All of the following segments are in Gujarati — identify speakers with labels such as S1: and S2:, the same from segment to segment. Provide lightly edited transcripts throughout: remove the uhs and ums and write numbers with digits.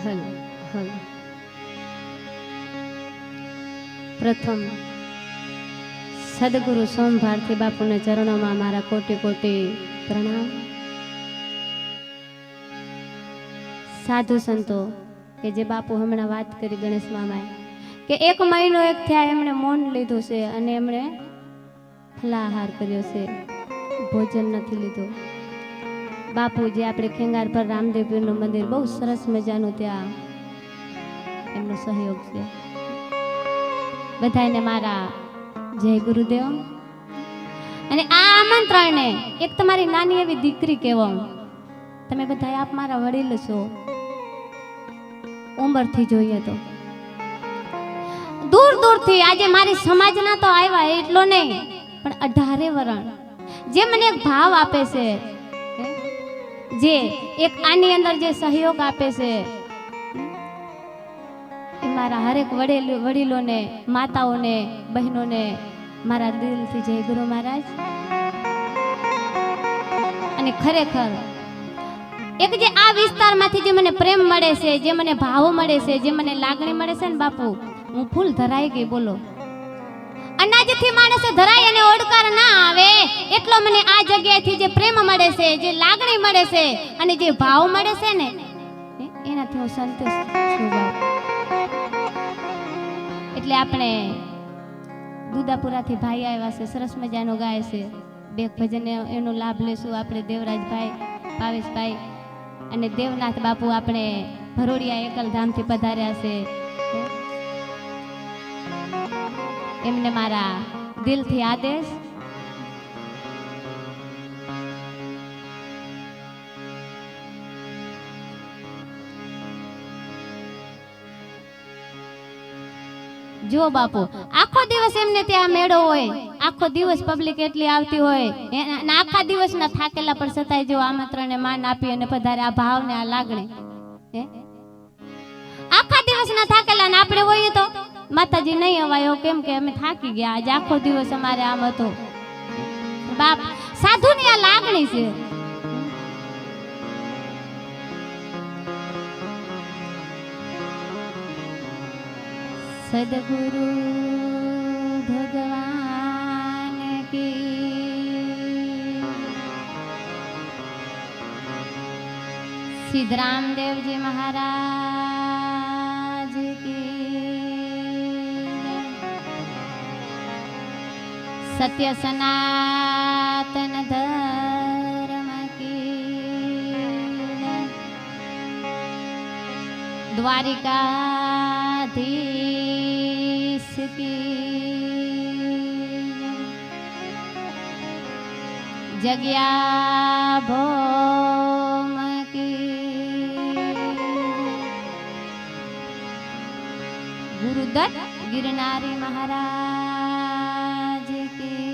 S1: હલ હલ પ્રથમ સદગુરુ સોમ ભારતી બાપુના ચરણોમાં મારા કોટી કોટી પ્રણામ. સાધુ સંતો કે જે બાપુ હમણાં વાત કરી ગણેશ મામાએ કે 1 મહિનો એક થયા એમણે મૌન લીધું છે અને એમણે ફલાહાર કર્યો છે, ભોજન નથી લીધું. બાપુ જે આપણે ખેંગાર પર રામદેવ પીરનું મંદિર બહુ સરસ મજાનું, ત્યાં એમનો સહયોગ છે. બધાને મારા જય ગુરુદેવ. અને આ આમંત્રણને એક તમારી નાની એવી દીકરી કહેવો. તમે બધા આપ મારા વડીલ છો, ઉંમરથી જોઈએ તો દૂર દૂરથી આજે મારી સમાજના તો આવ્યા એટલો નહીં, પણ 18 વરણ જે મને એક ભાવ આપે છે, જે એક આની અંદર જે સહયોગ આપે છે, એ મારા હરેક વડીલોને, માતાઓને, બહેનોને મારા દિલથી જય ગુરુ મહારાજ. અને ખરેખર એક જે આ વિસ્તારમાંથી જે મને પ્રેમ મળે છે, જે મને ભાવ મળે છે, જે મને લાગણી મળે છે ને બાપુ, હું ફૂલ ધરાઈ ગઈ. બોલો, અનાજથી માણસે ધરાય અને ઓડકાર ના આવે એટલો મને આ જગ્યાએથી જે પ્રેમ મળે છે, જે લાગણી મળે છે અને જે ભાવ મળે છે ને, એનાથી હું સંતોષ છું. એટલે આપણે દુદાપુરાથી ભાઈ આવ્યા છે, સરસ મજાનો ગાય છે. 2 ભજન એનો લાભ લેશું આપણે. દેવરાજભાઈ, ભાવેશભાઈ અને દેવનાથ બાપુ આપણે ભરોડિયા એકલધામથી પધાર્યા છે. એમને મારા દિલથી આદેશ. જો બાપુ આખો દિવસ એમને ત્યાં મેળો હોય, આખો દિવસ પબ્લિક એટલી આવતી હોય, આખા દિવસના થાકેલા પણ છતાંય જો આમંત્રણને માન આપી અને પધારે. આ ભાવ ને આ લાગણી, આખા દિવસના થાકેલા ને આપણે હોઈએ તો માતાજી નહીં અવાયો કેમ કે અમે થાકી ગયા, આજે આખો દિવસ અમારે આમ હતો. બાપ સાધુની આ લાગણી છે. સદગુરુ ભગવાન કી, સિદ્ધરામદેવજી મહારાજ કી, સત્ય સનાતન ધર્મ કી, દ્વારિકાધીશ કી, જગ્યા ભૌમ કી, ગુરુદત્ત ગિરનારી મહારાજ કી.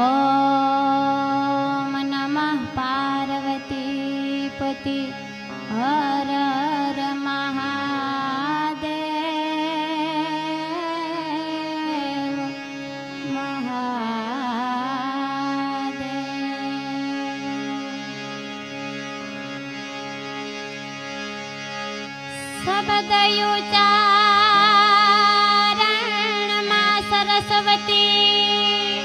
S1: ઓમ નમઃ પાર્વતી પતિ હર હર મહાદેવ મહાદેવ. શબ્દ ઉચ્ચારણમાં સરસ્વતી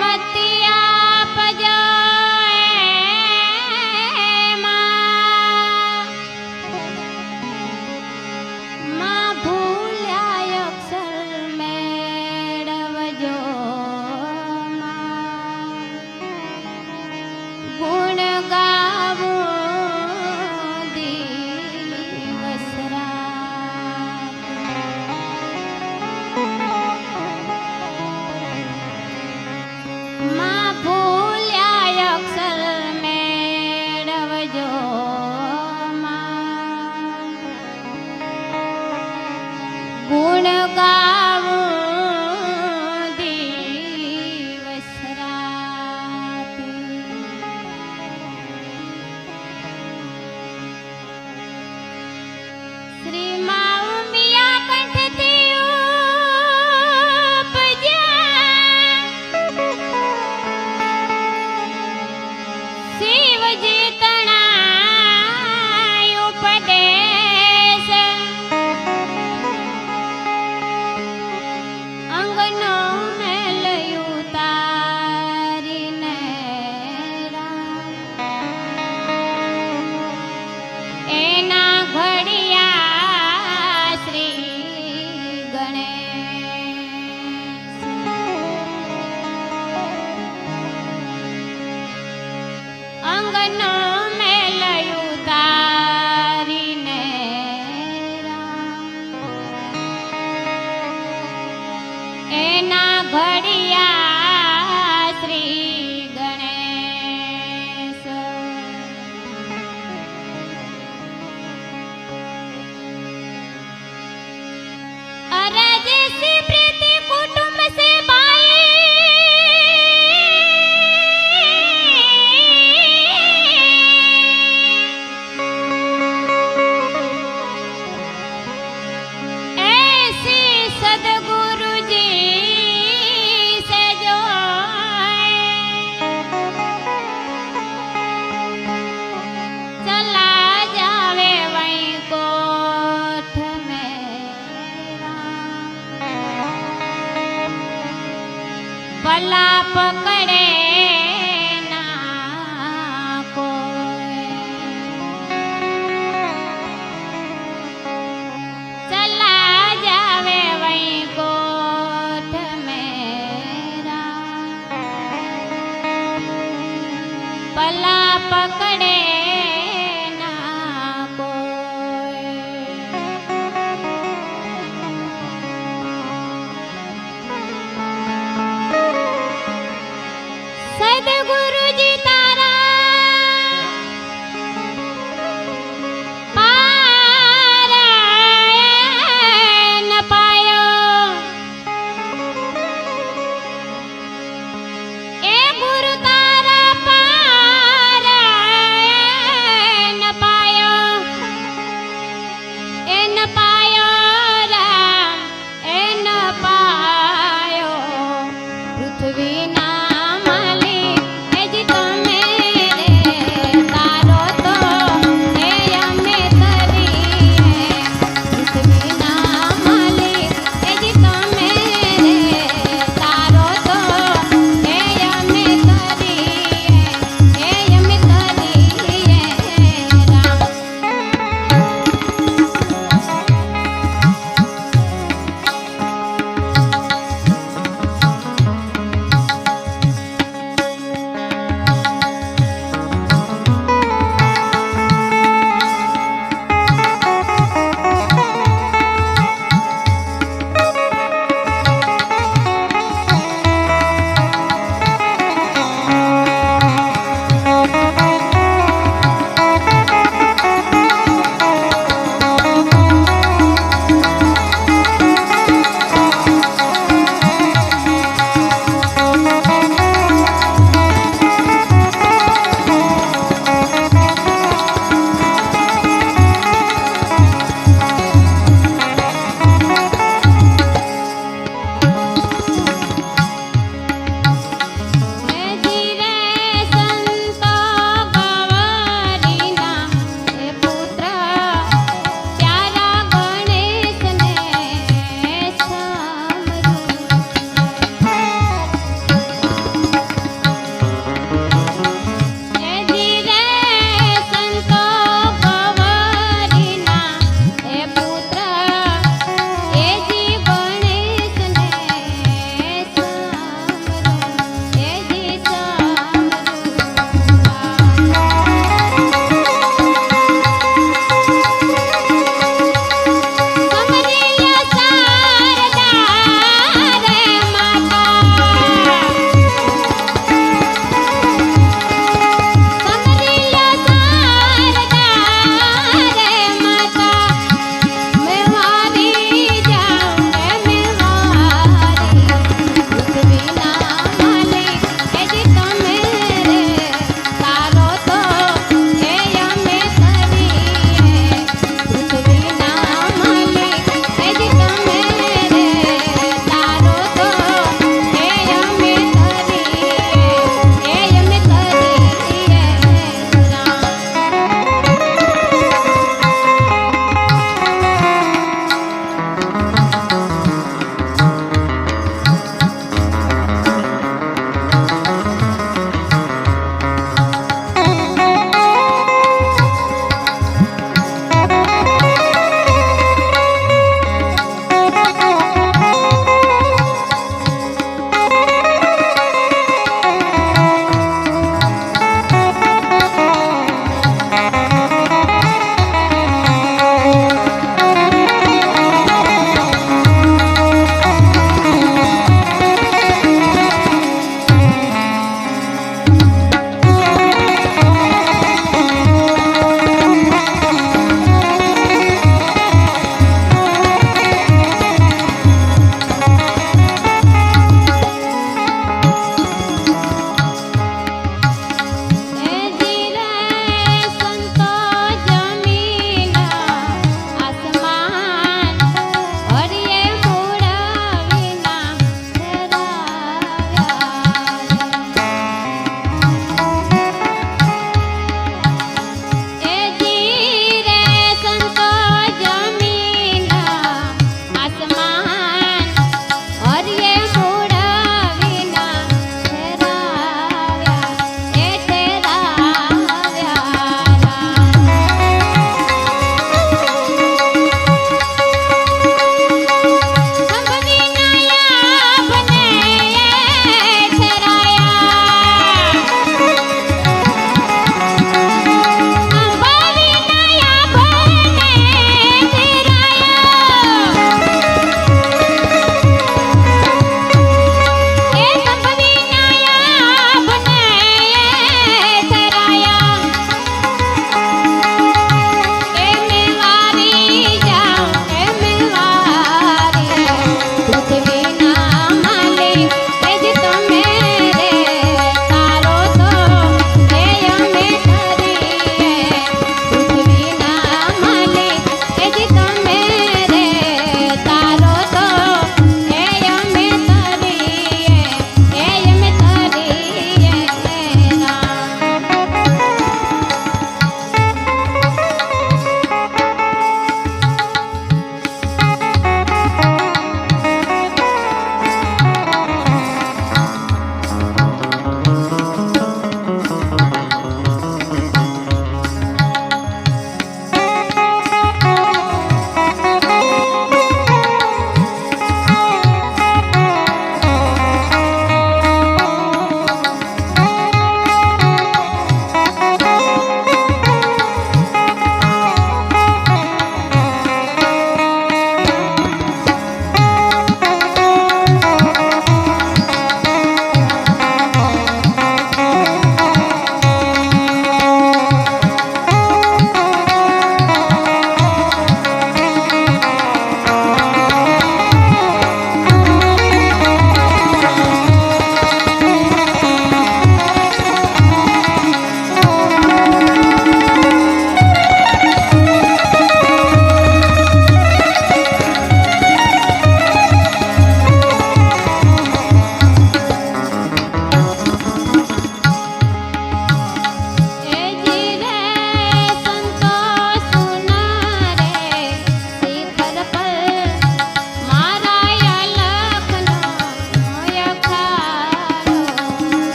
S1: મતિ આપજો. શિવ જીતણા ઉપદેશ અંગનો મેલયું તારીને એના ઘડિયા શ્રી ગણેશ અંગનો મેલયું તારીને એના ઘડિયા શ્રી ગણેશ अरज से प्रीति कुटुंब से ऐसी सदगुरु जी से जो चला जावे वहीं कोठ में भला पकड़े ना कोई चला जावे वहीं कोठ मेरा भला पकड़े ना कोई सदगुरु जी तारा पारायण पायो ए गुरु तारा पारायण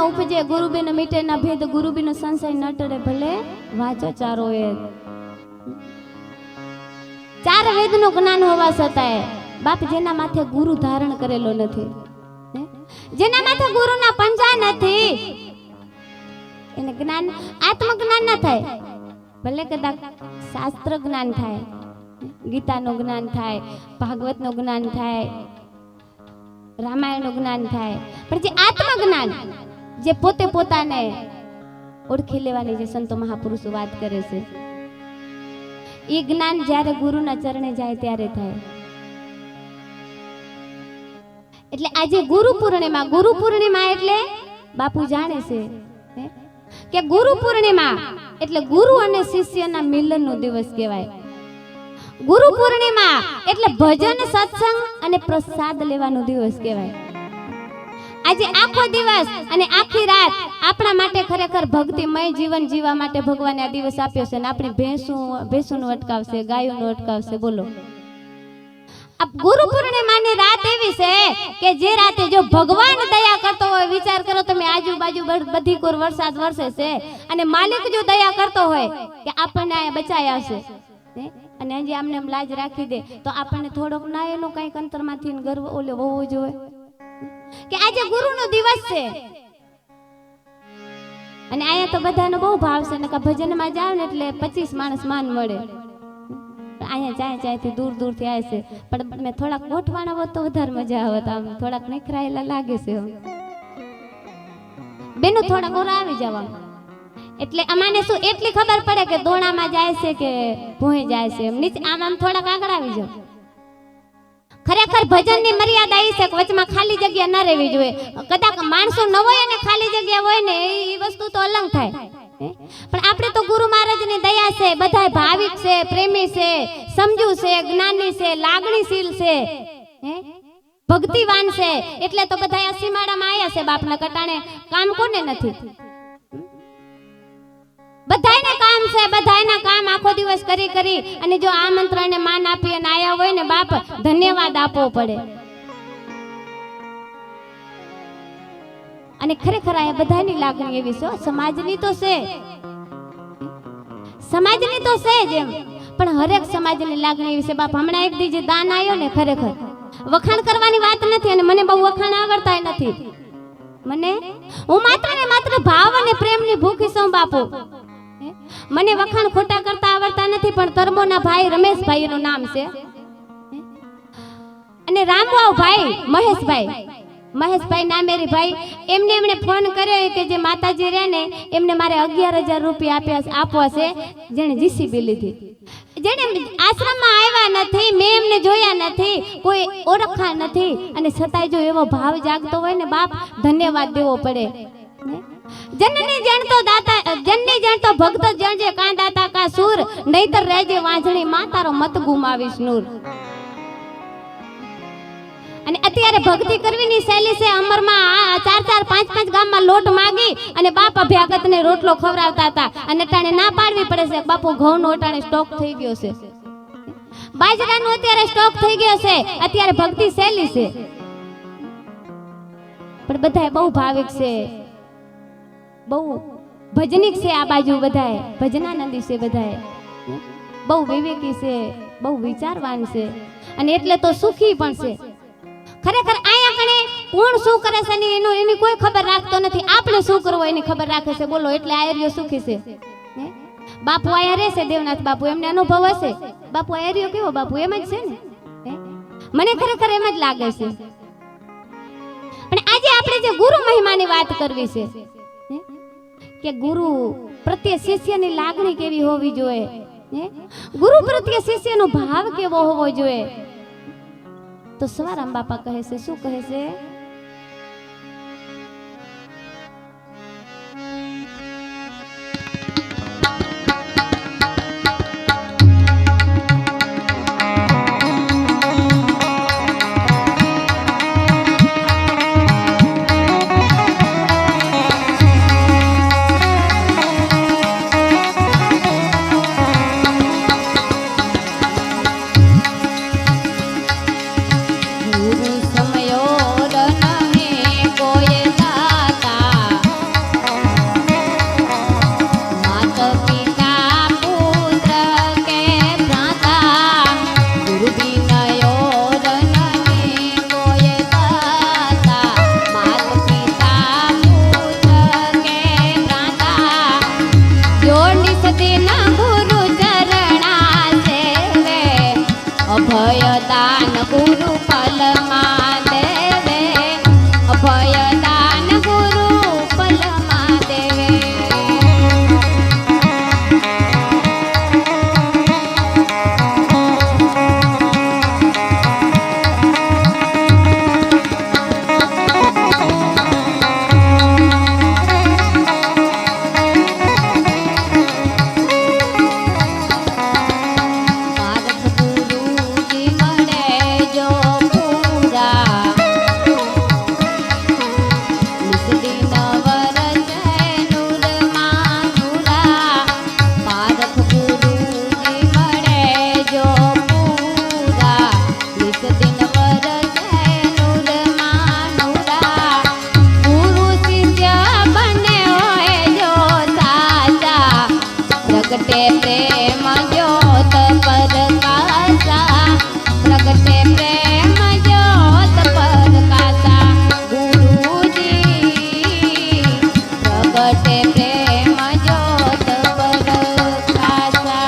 S1: ઉપજે ગુરુબિન મીટે ના ભેદ ગુરુબિન સંશય ન ટળે ભલે વાંચો ચારો વેદ ચાર વેદનું જ્ઞાન હોવા છતાંય બાપ જેના માથે ગુરુ ધારણ કરેલો નથી જેના માથે ગુરુના પંજા નથી એને જ્ઞાન આત્મજ્ઞાન ના થાય ભલે કદાચ શાસ્ત્ર જ્ઞાન થાય ગીતાનું જ્ઞાન થાય ભાગવતનું જ્ઞાન થાય રામાયણનું જ્ઞાન થાય પણ જે આત્મજ્ઞાન જે પોતે પોતાને ઓળખી લેવાની જે સંતો મહાપુરુષો વાત કરે છે એ જ્ઞાન જ્યારે ગુરુના ચરણે જાય ત્યારે થાય એટલે આજે ગુરુ પૂર્ણિમા એટલે બાપુ જાણે છે કે ગુરુ પૂર્ણિમા એટલે ગુરુ અને શિષ્યના મિલનનો દિવસ કહેવાય ગુરુ પૂર્ણિમા એટલે ભજન સત્સંગ અને પ્રસાદ લેવાનો દિવસ કહેવાય આજે આખો દિવસ અને આખી રાત આપણા માટે ખરેખર ભક્તિમય જીવન જીવવા માટે ભગવાને આ દિવસ આપ્યો છે અને આપણી ભેંસોનું અટકાવશે ગાયોનું અટકાવશે બોલો આ ગુરુ પૂર્ણિમાની રાત એવી છે કે જે રાતે જો ભગવાન દયા કરતો હોય વિચાર કરો તમે આજુબાજુ બધી કોર વરસાદ વરસે છે અને માલિક જો દયા કરતો હોય કે આપણને આ બચાયા છે અને હજી આમને એમ લાજ રાખી દે તો આપણને થોડોક ના એનો કઈક અંતરમાંથી ગર્વ ઓલે હોવો જોઈએ કે આજે ગુરુનો દિવસ છે અને આયા તો બધાનો બહુ ભાવ છે ને કે ભજનમાં જાવ ને એટલે 25 માણસ માન મળે અહીંયા ચાય દૂર દૂરથી આવે છે પણ મેં થોડાક ગોઠવાના હોત તો વધારે મજા આવત આમ થોડાક નિખરાયેલા લાગે છે બેનો થોડાક ઓરા આવી જવા એટલે અમાને શું એટલી ખબર પડે કે દોણામાં જાય છે કે ભોંય જાય છે એમ નીચે આમ થોડાક આગળ આવી જાવ ખરેખર ભજનની મર્યાદા એ છે કે વચમાં ખાલી જગ્યા ન રહેવી જોઈએ કદાચ માણસો ન હોય અને ખાલી જગ્યા હોય ને એ વસ્તુ તો અલગ થાય પણ આપણે તો ગુરુ મહારાજની દયા છે બધાય ભાવિક છે પ્રેમી છે સમજુ છે જ્ઞાની છે લાગણીશીલ છે ભક્તિવાન છે એટલે તો બધા આ સીમાડામાં આયા છે બાપના કટાણે કામ કોને નથી બધાયને કામ છે બધાયના કામ આખો દિવસ કરી અને જો આમંત્રણને માન આપી અને આયા હોય ને બાપ ધન્યવાદ આપવો પડે અને ખરેખર આ બધાની લાગણી એવી છે સમાજની તો છે જ એમ પણ હરેક સમાજની લાગણી એવી છે બાપ હમણાં એક દી જે દાન આવ્યો ને ખરેખર વખાણ કરવાની વાત નથી અને મને બહુ વખાણ આવડતા નથી હું માત્ર ને માત્ર ભાવ અને પ્રેમની ભૂખી છું બાપુ મને વખાણ ખોટા કરતા આવડતા નથી પણ તરબોના ભાઈ રમેશભાઈ નું નામ છે અને રામવાવ ભાઈ મહેશભાઈ નામેરી ભાઈ એમને ફોન કર્યો કે જે માતાજી રહ્યા ને એમને મારે 11,000 રૂપિયા આપવા છે જેને જીસીબી લીધી જેને આશ્રમમાં આવ્યા નથી મેં એમને જોયા નથી કોઈ ઓળખા નથી અને છતાંય જો એવો ભાવ જાગતો હોય ને બાપ ધન્યવાદ દેવો પડે જનની જણતો ભક્ત જણજે કાં દાતા કા સૂર નહીતર રહેજે વાંજણી માં તારો મત ગુમાવીશ નૂર અને અત્યારે ભક્તિ કરવીની શૈલી છે અમરમાં 4-4 5-5 ગામમાં લોટ માંગી અને બાપ અભ્યાગતને રોટલો ખવડાવતા હતા અને અટાણે ના પાડવી પડે છે બાપુ ઘઉંનો અટાણે સ્ટોક થઈ ગયો છે બાજરાનો અત્યારે સ્ટોક થઈ ગયો છે અત્યારે ભક્તિ શૈલી છે પણ બધાય બહુ ભાવિક છે બહુ ભજનિક છે આ બાજુ બધાય ભજનાનંદી છે બધાય બહુ વિવેકી છે બહુ વિચારવાન છે અને એટલે તો સુખી પણ છે ખરેખર આયા કણે કોણ શું કરે છે ને એની કોઈ ખબર રાખતો નથી આપણે શું કરવું એની ખબર રાખે છે બોલો એટલે આયર્યો સુખી છે બાપુ આયા રહેશે દેવનાથ બાપુ એમને અનુભવ હશે બાપુ આયર્યો કેવો બાપુ એમ જ છે ને મને ખરેખર એમ જ લાગે છે પણ આજે આપણે જે ગુરુ મહિમાની વાત કરવી છે કે ગુરુ પ્રત્યે શિષ્યની લાગણી કેવી હોવી જોઈએ ગુરુ પ્રત્યે શિષ્યનો ભાવ કેવો હોવો જોઈએ તો સવારામ બાપા કહે છે શું કહે છે સમયો પ્રેમ જ્યોત પ્રકાશા પ્રગટે પ્રેમ જ્યોત પ્રકાશા ગુરુજી પ્રગટે પ્રેમ જ્યોત પ્રકાશા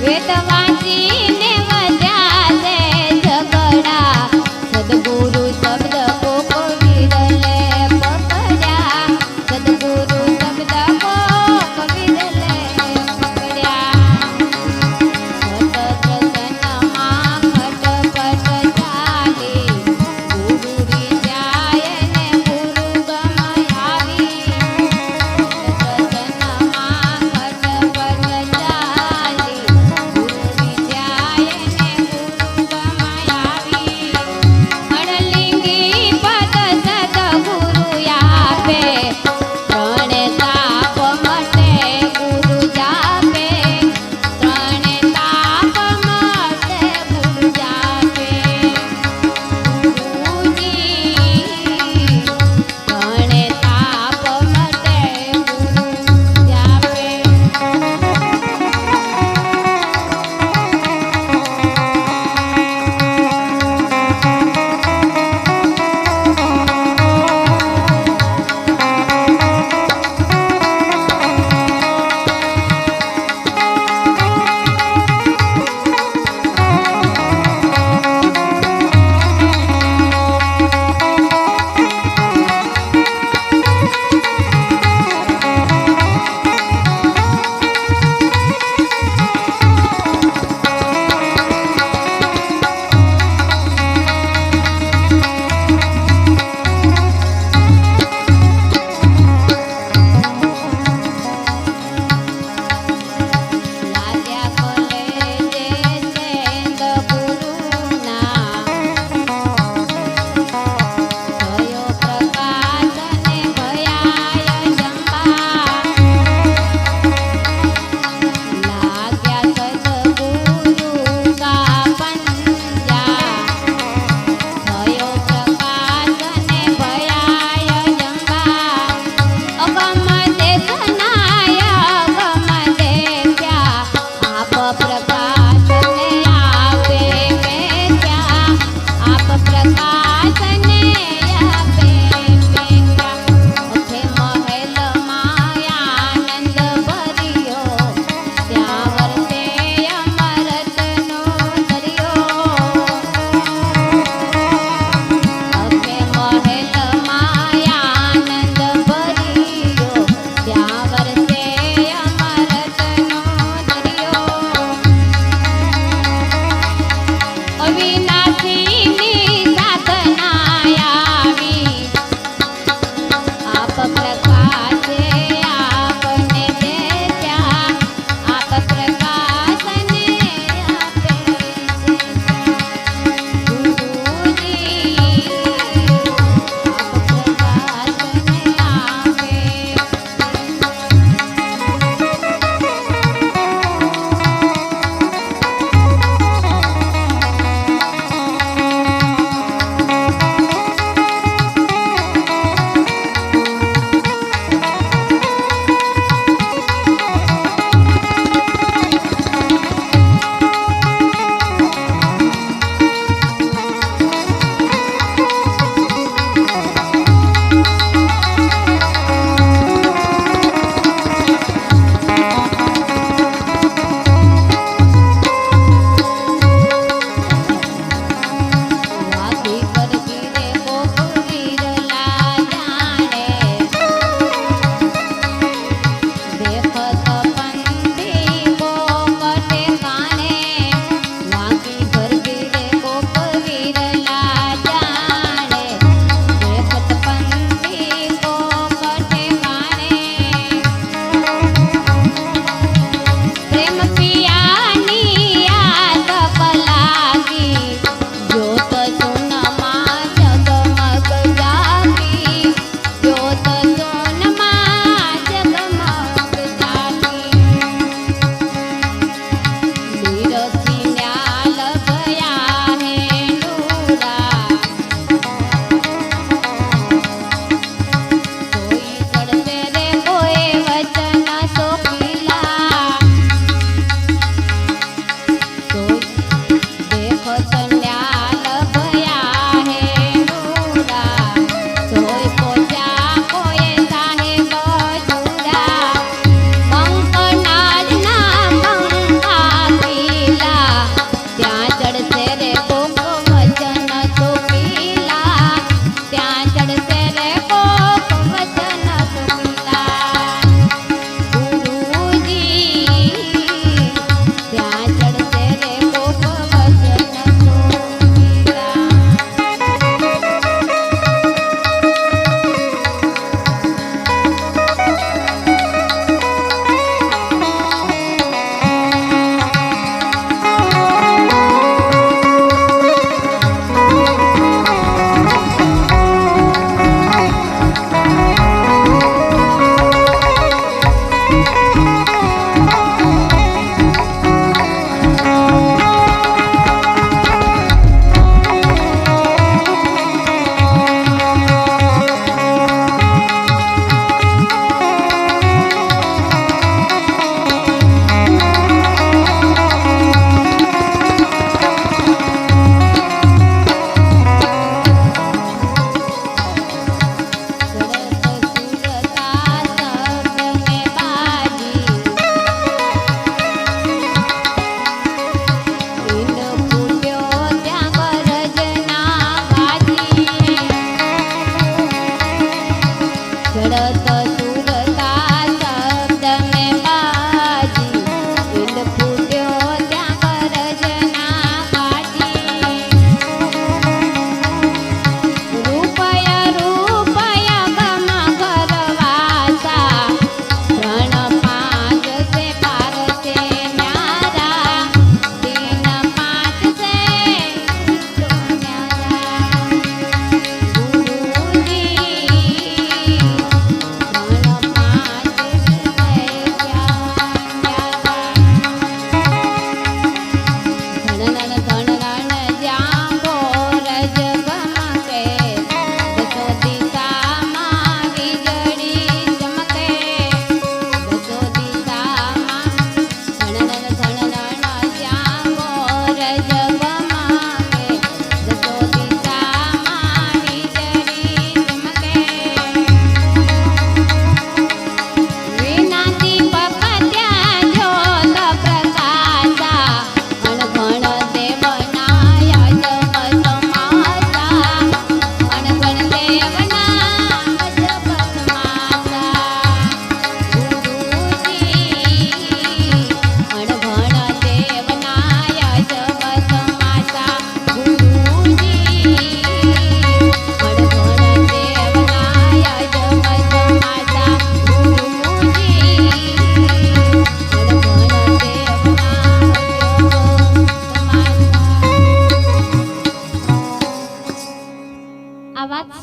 S1: વેદ વાંચીને વધ્યા છે ઝઘડા સદગુરુ શબ્દ કોક વિરલે પકડ્યા સદગુરુ શબ્દ કોક વિરલે પકડ્યા સતદ્રસનમાં ખટપટ ચાલી ગુરુ વિજાય ને ગુરુ ગમાવી સતદ્રસનમાં ખટપટ ચાલી ગુરુ વિજાય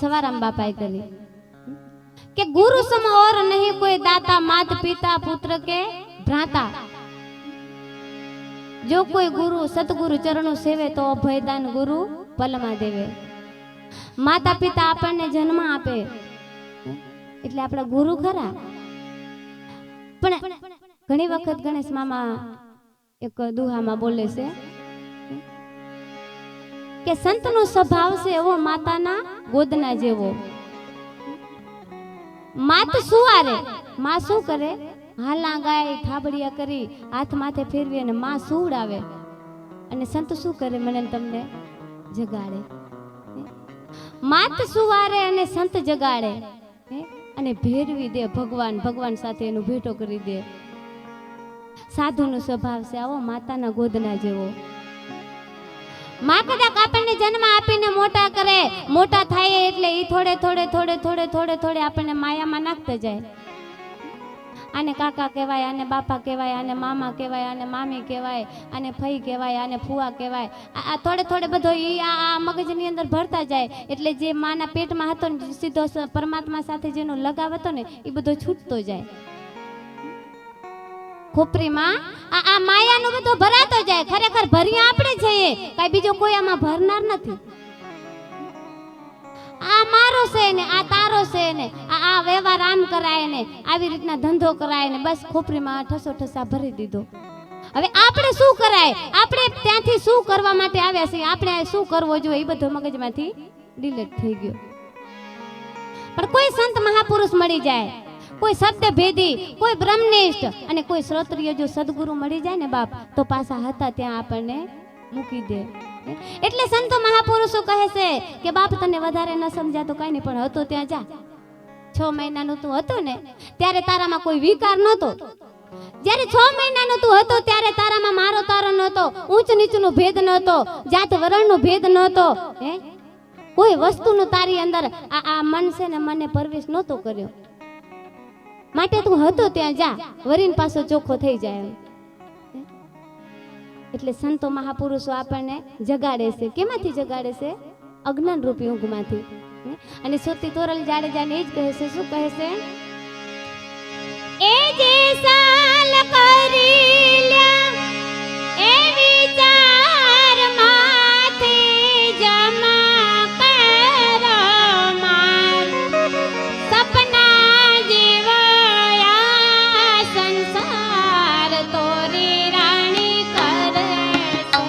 S1: सवाराम बापाए करी कि गुरु सम और नहीं कोई दाता, मात पिता पुत्र के भ्राता। जो कोई गुरु सतगुरु चरणों सेवे तो अभयदान गुरु पलमा देवे। माता पिता આપણને જન્મ આપે એટલે આપણા ગુરુ ખરા, પણ ઘણી વખત ગણેશ મામા એક દુહામાં બોલે છે કે સંતનો સ્વભાવ છે એવો માતાના ગોદના જેવો। માત સુવારે, માં શું કરે? હાલા ગાય થાબડિયા કરી હાથ માથે ફેરવી અને માં સુવડાવે, અને સંત શું કરે? મને તમને જગાડે। માત સુવારે અને સંત જગાડે અને ભેરવી દે ભગવાન, ભગવાન સાથે એનું ભેટો કરી દે। સાધુનો સ્વભાવ છે આવો માતાના ગોદના જેવો। માં કદાચ આપણને જન્મ આપીને મોટા કરે, મોટા થાય એટલે ઈ થોડે થોડે થોડે થોડે થોડે થોડે આપણને માયામાં નાખતા જાય। આને કાકા કહેવાય, આને બાપા કહેવાય, આને મામા કહેવાય, આને મામી કહેવાય, આને ફઈ કહેવાય, આને ફુવા કહેવાય। આ થોડે થોડે બધો ઈ આ મગજની અંદર ભરતા જાય એટલે જે માના પેટમાં હતો ને સીધો પરમાત્મા સાથે જેનો લગાવ હતો ને એ બધો છૂટતો જાય। ખોપરીમાં આ માયાનો બધો ભરાતો જાય। ખરેખર ભર્યા આપણે છીએ, કાઈ બીજો કોઈ આમાં ભરનાર નથી। આ મારો છે ને આ તારો છે ને આ વ્યવહાર આમ કરાય ને આવી રીતના ધંધો કરાય ને બસ ખોપરીમાં ઠસો ઠસા ભરી દીધો। હવે આપણે શું કરાય? આપણે ત્યાંથી શું કરવા માટે આવ્યા છીએ? આપણે શું કરવો જોઈએ? એ બધો મગજમાંથી ડિલીટ થઈ ગયો। પણ કોઈ સંત મહાપુરુષ મળી જાય, કોઈ શબ્દ ભેદી, કોઈ બ્રહ્મનિષ્ઠ અને કોઈ શ્રોત્રિય જો સદગુરુ મળી જાય ને બાપ, તો પાછા હતા ત્યાં આપણને મૂકી દે। એટલે સંતો મહાપુરુષો કહે છે કે બાપ તને વધારે ન સમજા તો કઈ નહીં, પણ હતો ત્યાં જા। 6 મહિનાનું તું હતો ને ત્યારે તારામાં કોઈ વિકાર નહોતો। જ્યારે 6 મહિનાનું તું હતો ત્યારે તારામાં મારો તારો નહોતો, ઊંચ નીચનો ભેદ નહોતો, જાત વરણનો ભેદ નહોતો। કોઈ વસ્તુનો તારી અંદર આ મન છે ને મને પ્રવેશ નહોતો કર્યો। માટે તું હતો ત્યાં જા, વરીન પાછો ચોખ્ખો થઈ જાય। એટલે સંતો મહાપુરુષો આપણને જગાડે છે। કેમાંથી જગાડે છે? અજ્ઞાન રૂપી ઊંઘમાંથી। અને સોતી તોરલ જાડેજાને એ જ કહે છે, શું કહે છે? એ જે સાલ કરી લ્યા એ વિચાર માથે જમા કરો માર, સપના જેવા સંસાર તોરી રાણી કરે છે।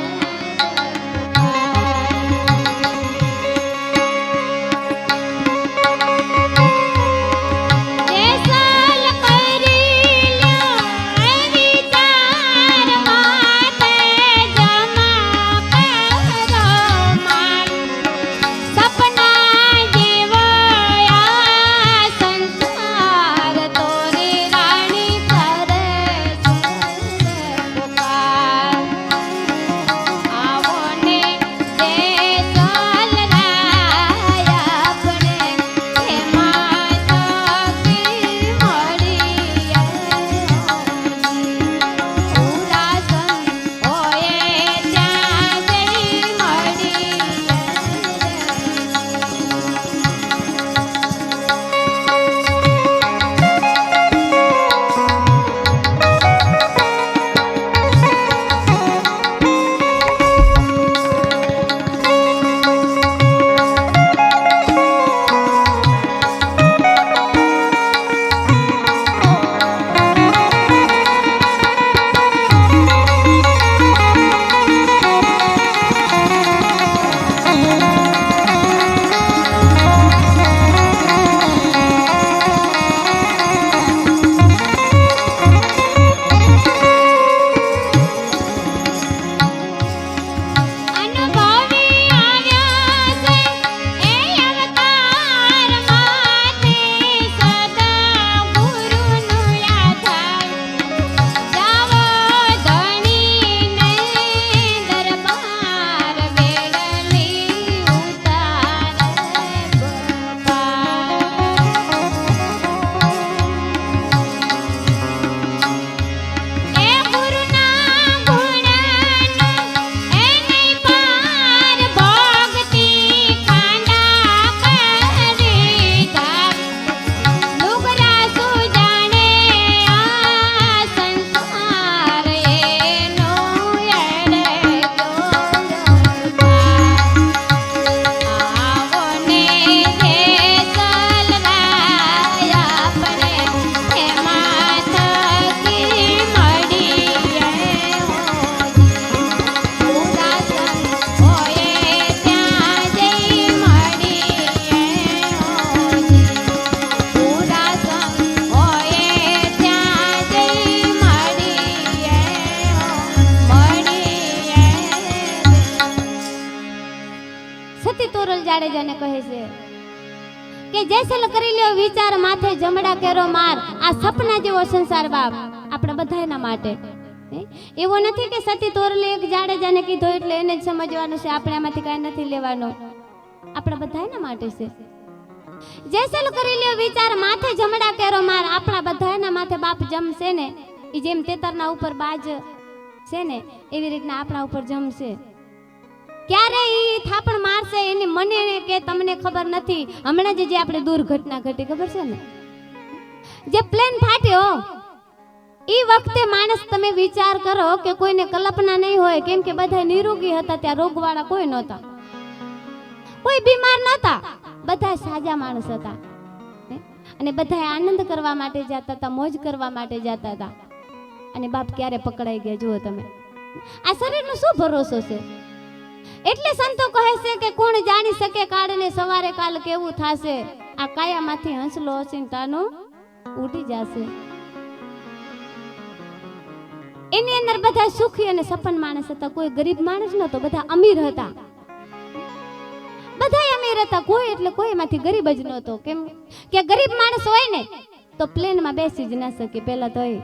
S1: જાડેજાને કહે છે કે જેસલ કરી લ્યો વિચાર માથે જમડા કેરો માર, આ સપના જેવો સંસાર બાપ આપણે બધાના માટે. એવો નથી કે સતી તોરલે એક જાડેજાને કીધો એટલે એને જ સમજવાનું છે, આપણે આમાંથી કાંઈ નથી લેવાનું, આપણા બધાના માટે છે. જેસલ કરી લ્યો વિચાર માથે જમડા કેરો માર, આપણા બધાના માથે બાપ જમશે ને, ઈ જેમ તેતરના ઉપર બાજ છે ને એવી રીતના આપણા ઉપર જમશે. ક્યારે ઈ થાપણ મારશે એની મને કે તમને ખબર નથી. હમણાં જે આપણે દુર્ઘટના ઘટી ખબર છે ને, જે પ્લેન ફાટ્યો ઈ વખતે માણસ તમે વિચાર કરો કે કોઈને કલ્પના નહીં હોય, કેમ કે બધા નિરોગી હતા, ત્યાં રોગવાળા કોઈ નહોતા, કોઈ બીમાર નહોતા, બધા સાજા માણસ હતા અને બધા આનંદ કરવા માટે જતા હતા, મોજ કરવા માટે જતા હતા. અને બાપ ક્યારે પકડાઈ ગયા જુઓ તમે. આ શરીરનો શું ભરોસો છે? એટલે સંતો કહે છે કે કોણ જાણી શકે કાળને સવારે કાલ કેવું થાશે, આ કાયામાંથી હંસલો અચિંતાનો ઉડી જશે. એની અંદર બધા સુખી અને સપન માણસ હતા, કોઈ ગરીબ માણસ નહોતો, બધા અમીર હતા, બધા અમીર હતા, કોઈ એટલે કોઈ એમાંથી ગરીબ જ નહોતો. કેમ કે ગરીબ માણસ હોય ને તો પ્લેનમાં બેસી જ ના શકે પહેલા તો એ.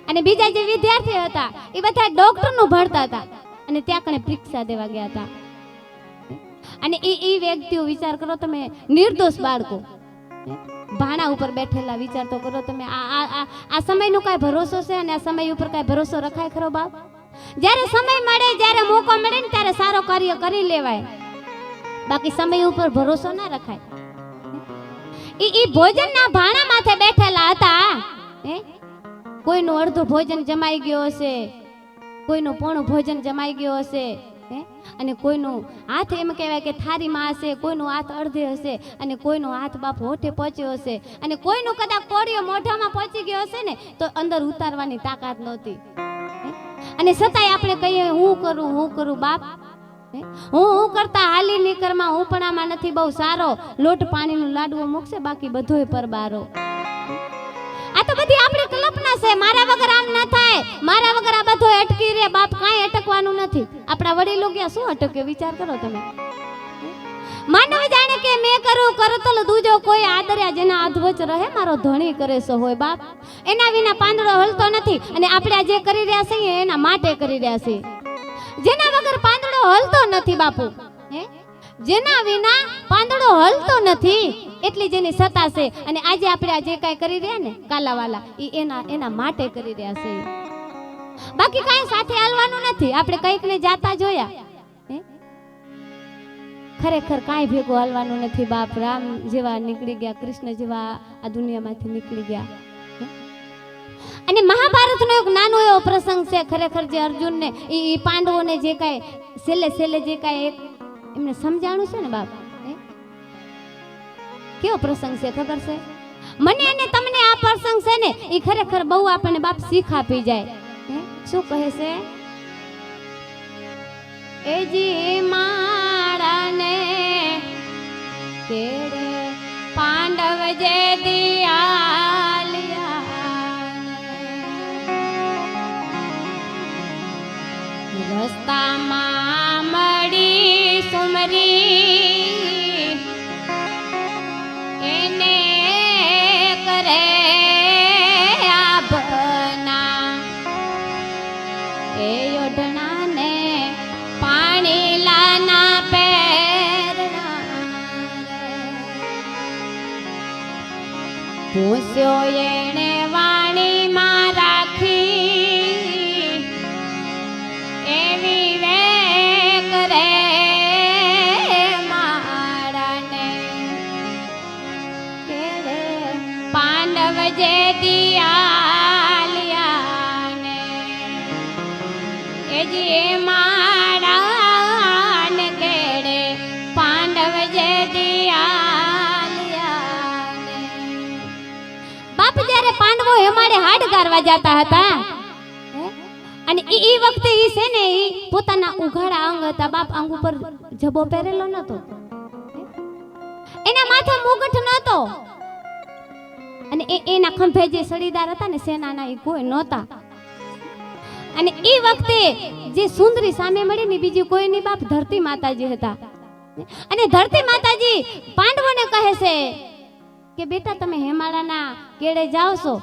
S1: અને બીજા જે વિદ્યાર્થી હતા એ બધા ડોક્ટરનું ભણતા હતા અને ત્યાં કણે પરીક્ષા દેવા ગયા હતા. અને એ વ્યક્તિઓ વિચાર કરો તમે, નિર્દોષ બાળકો ભાણા ઉપર બેઠેલા, વિચાર તો કરો તમે. આ સમયનો કાંઈ ભરોસો છે અને આ સમય ઉપર કાંઈ ભરોસો રખાય ખરો બાપ? જ્યારે સમય મળે, જ્યારે મોકો મળે ને ત્યારે સારો કાર્ય કરી લેવાય, બાકી સમય ઉપર ભરોસો ના રખાય. ઈ ભોજનના ભાણા માથે બેઠેલા હતા. કોઈનું અડધું ભોજન જમાઈ ગયો હશે, કોઈનું પોણું ભોજન જમાઈ ગયો હશે, અને કોઈનું હાથ એમ કહેવાય કે થારીમાં હશે, કોઈનું હાથ અડધે હશે, અને કોઈનો હાથ બાપ હોઠે પહોંચ્યો હશે, અને કોઈનું કદાચ કોળીઓ મોઢામાં પહોંચી ગયો હશે ને તો અંદર ઉતારવાની તાકાત નહોતી. અને છતાંય આપણે કહીએ હું કરું બાપ, હું કરતા હાલી નીકળમાં હું પણ આમાં નથી બહુ સારો, લોટ પાણીનું લાડવો મૂકશે બાકી બધોય પરબારો. આ તો બધી આપણી કલ્પના છે, મારા વગર આમ ન થાય, મારા વગર આ બધો અટકી રે બાપ, કાંઈ અટકવાનું નથી. આપણા વડીલો ગયા શું અટકે વિચાર કરો તમે. માનવ જાણે કે મેં કરું કરતલ દૂજો કોઈ આદર્યા, જેના અધવચ રહે મારો ધણી કરે સો હોય બાપ, એના વિના પાંદડો હલતો નથી. અને આપણે જે કરી રહ્યા છીએ એના માટે કરી રહ્યા છીએ, જેના વગર પાંદડો હલતો નથી બાપુ, જેના વિના પાંદડો હલતો નથી, એટલી જેની સત્તા છે. અને આજે આપણે જે કાંઈ કરી રહ્યા ને કાલાવાલા એ એના માટે કરી રહ્યા છે, બાકી કાંઈ સાથે હાલવાનું નથી. આપણે કંઈક ને જાતા જોયા, ખરેખર કાંઈ ભેગું હાલવાનું નથી બાપ. રામ જેવા નીકળી ગયા, કૃષ્ણ જેવા આ દુનિયામાંથી નીકળી ગયા. અને મહાભારતનો એક નાનો એવો પ્રસંગ છે ખરેખર, જે અર્જુનને એ પાંડવોને જે કાંઈ છેલ્લે જે કાંઈ એક એમને સમજાણું છે ને બાપ, કેવો પ્રસંગ છે ખબર છે? મને અને તમને આ પ્રસંગ છે ને એ ખરેખર બહુ આપણને બાપ શીખ આપી જાય. શું કહે છે? એ જી માળાને કેડે પાંડવ જે દિયાલિયા, રસ્તામાં મળી સુમરી, એને કરે આભના, એ યોઢણાને પાણી લાના પેરના, પૂછ્યો એણે વાણીમાં રાખી, એવી વેક રે માળાને કેડે પાંડવ જે દિયાલિયાને, એ જે માળાને કેડે પાંડવ જે દિયાલિયાને. બાપ જ્યારે પાંડવો હેમાડે હાડ ગારવા જતા હતા, અને ઈ વખતે ઈ છે ને ઈ પોતાના ઉઘાડા અંગ હતા બાપ, અંગ ઉપર જબો પહેરેલો નતો, એના માથે મુગટ નતો, અને એના ખંભે જે સળીદાર હતા ને સેનાના એ કોઈ નહોતા. અને ઈ વખતે જે સુંદરી સામે મળી ને બીજી કોઈ ની બાપ ધરતી માતાજી હતા. અને ધરતી માતાજી પાંડવોને કહે છે કે બેટા તમે હેમાળાના કેળે જાઓ છો,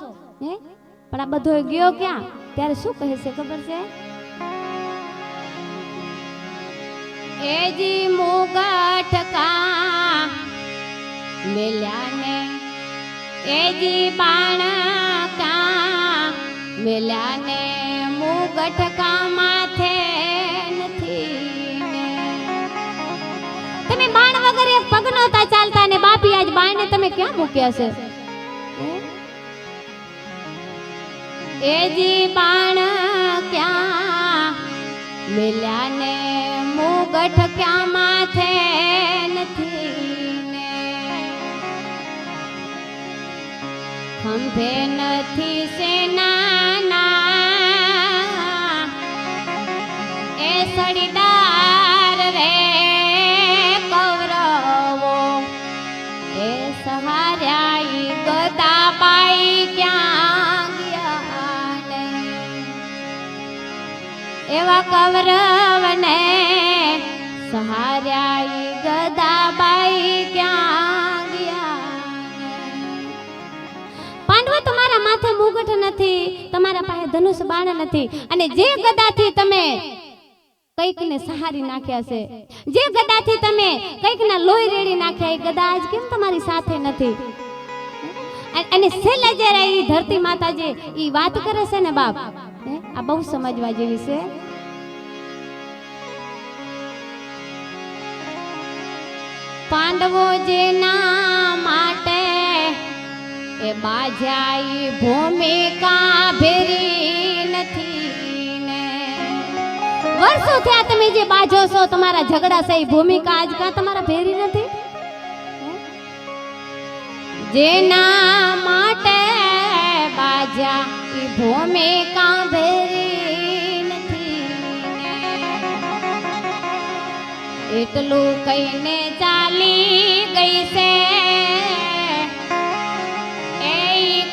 S1: પણ આ બધો ગયો ક્યાં? ત્યારે શું કહે છે ખબર છે? એજી મુગટ કા મેલ્યાને, એજી બાણ કા મેલ્યાને, મુગટ કા માથે નથી ને. તમે બાણ વગર એક પગ નહોતા ચાલતા ને બાપી આજ બાણને તમે ક્યાં મૂક્યા છે? એજી બાણ ક્યાં મેલ્યાને, મુગટ ક્યાં માથે નથી ને. ખંભે નથી સેનાના એ સડીદાર રે કૌરવો, એ સહાર્યા ગદા પાઈ ક્યાં ગયા ને. એવા કૌરવને સહાર્યા ગદાબાઈ ક્યાં ગયા ને. પાંડવો તમારા માથે મુગટ નથી, તમારા પાસે ધનુષ બાણ નથી, અને જે ગદાથી તમે કઈકને સહારી નાખ્યા છે, જે ગદાથી તમે કઈકના લોહી રેડી નાખ્યા, એ ગદા આજ કેમ તમારી સાથે નથી? અને છેલ્લે જ્યારે ઈ ધરતી માતાજી ઈ વાત કરે છે ને બાપ, આ બહુ સમજવા જેવી છે. પાંડવો જેના માટે એ બાજાઈ ભૂમિકા ભેરી નથી ને. વર્ષો થયા તમે જે બાજો છો, તમારા ઝઘડા છે, ભૂમિકા આજ કા તમારા ભેરી નથી? જેના માટે બાજા ઈ ભૂમિકા ભેરી નથી ને. એટલું કહીને ચાલી ગઈ છે એ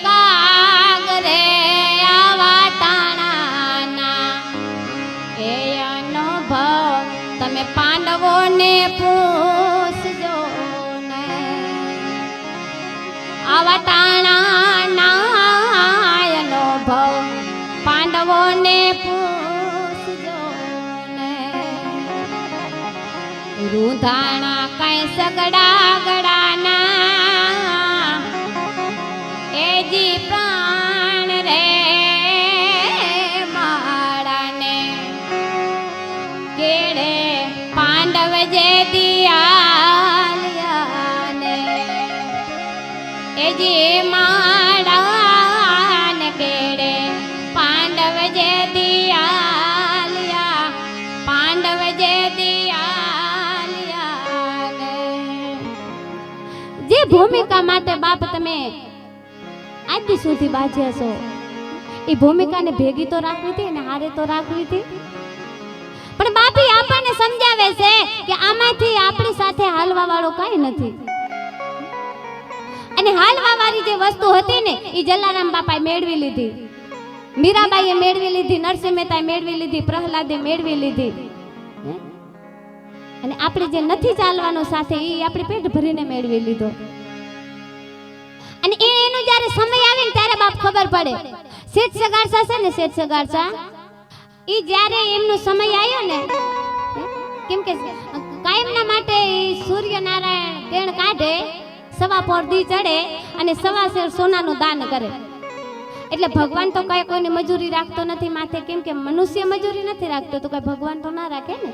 S1: કાગરે આવા ટાણાના. એ અનુભવ તમે પાંડવોને પૂછજો ને. આવા ટાણાના અનુભવ પાંડવોને પૂછજો ને. રૂધાણા કઈ સગડા ગડાના એજી પ્રાણ રે માળાને. કેડે પાંડવ જે દિયાલિયાને, એજી માળાને કેડે પાંડવ જે દિયાલિયા, પાંડવ જે દિયાલિયાને. જે ભૂમિકા માટે બાપ તમે આજ સુધી બાજ્યા છો, એ ભૂમિકાને ભેગી તો રાખવી હતી અને હારે તો રાખવી હતી. પણ બાપી આપણને સમજાવે છે કે આમાંથી આપણી સાથે હાલવા વાળો કાંઈ નથી. અને હાલવા વાળી જે વસ્તુ હતી ને એ જલારામ બાપાએ મેળવી લીધી, મીરાબાઈએ મેળવી લીધી, નરસિંહ મહેતાએ મેળવી લીધી, પ્રહલાદે મેળવી લીધી. અને આપણે જે નથી ચાલવાનું સાથે એ આપણે પેટ ભરીને મેળવી લીધો. અને એનો જ્યારે સમય આવે ને ત્યારે બાપ ખબર પડે. શેઠ સગારસા છે ને, શેઠ સગારસા ઈ જ્યારે એમનો સમય આવ્યો ને, કેમ કે કાયમના માટે સૂર્યનારાયણ કિરણ કાઢે, સવા પોર દી ચડે અને સવા શેર સોનાનું દાન કરે. એટલે ભગવાન તો કઈ કોઈની મજૂરી રાખતો નથી માથે, કેમ કે મનુષ્ય મજૂરી નથી રાખતો તો કઈ ભગવાન તો ના રાખે ને.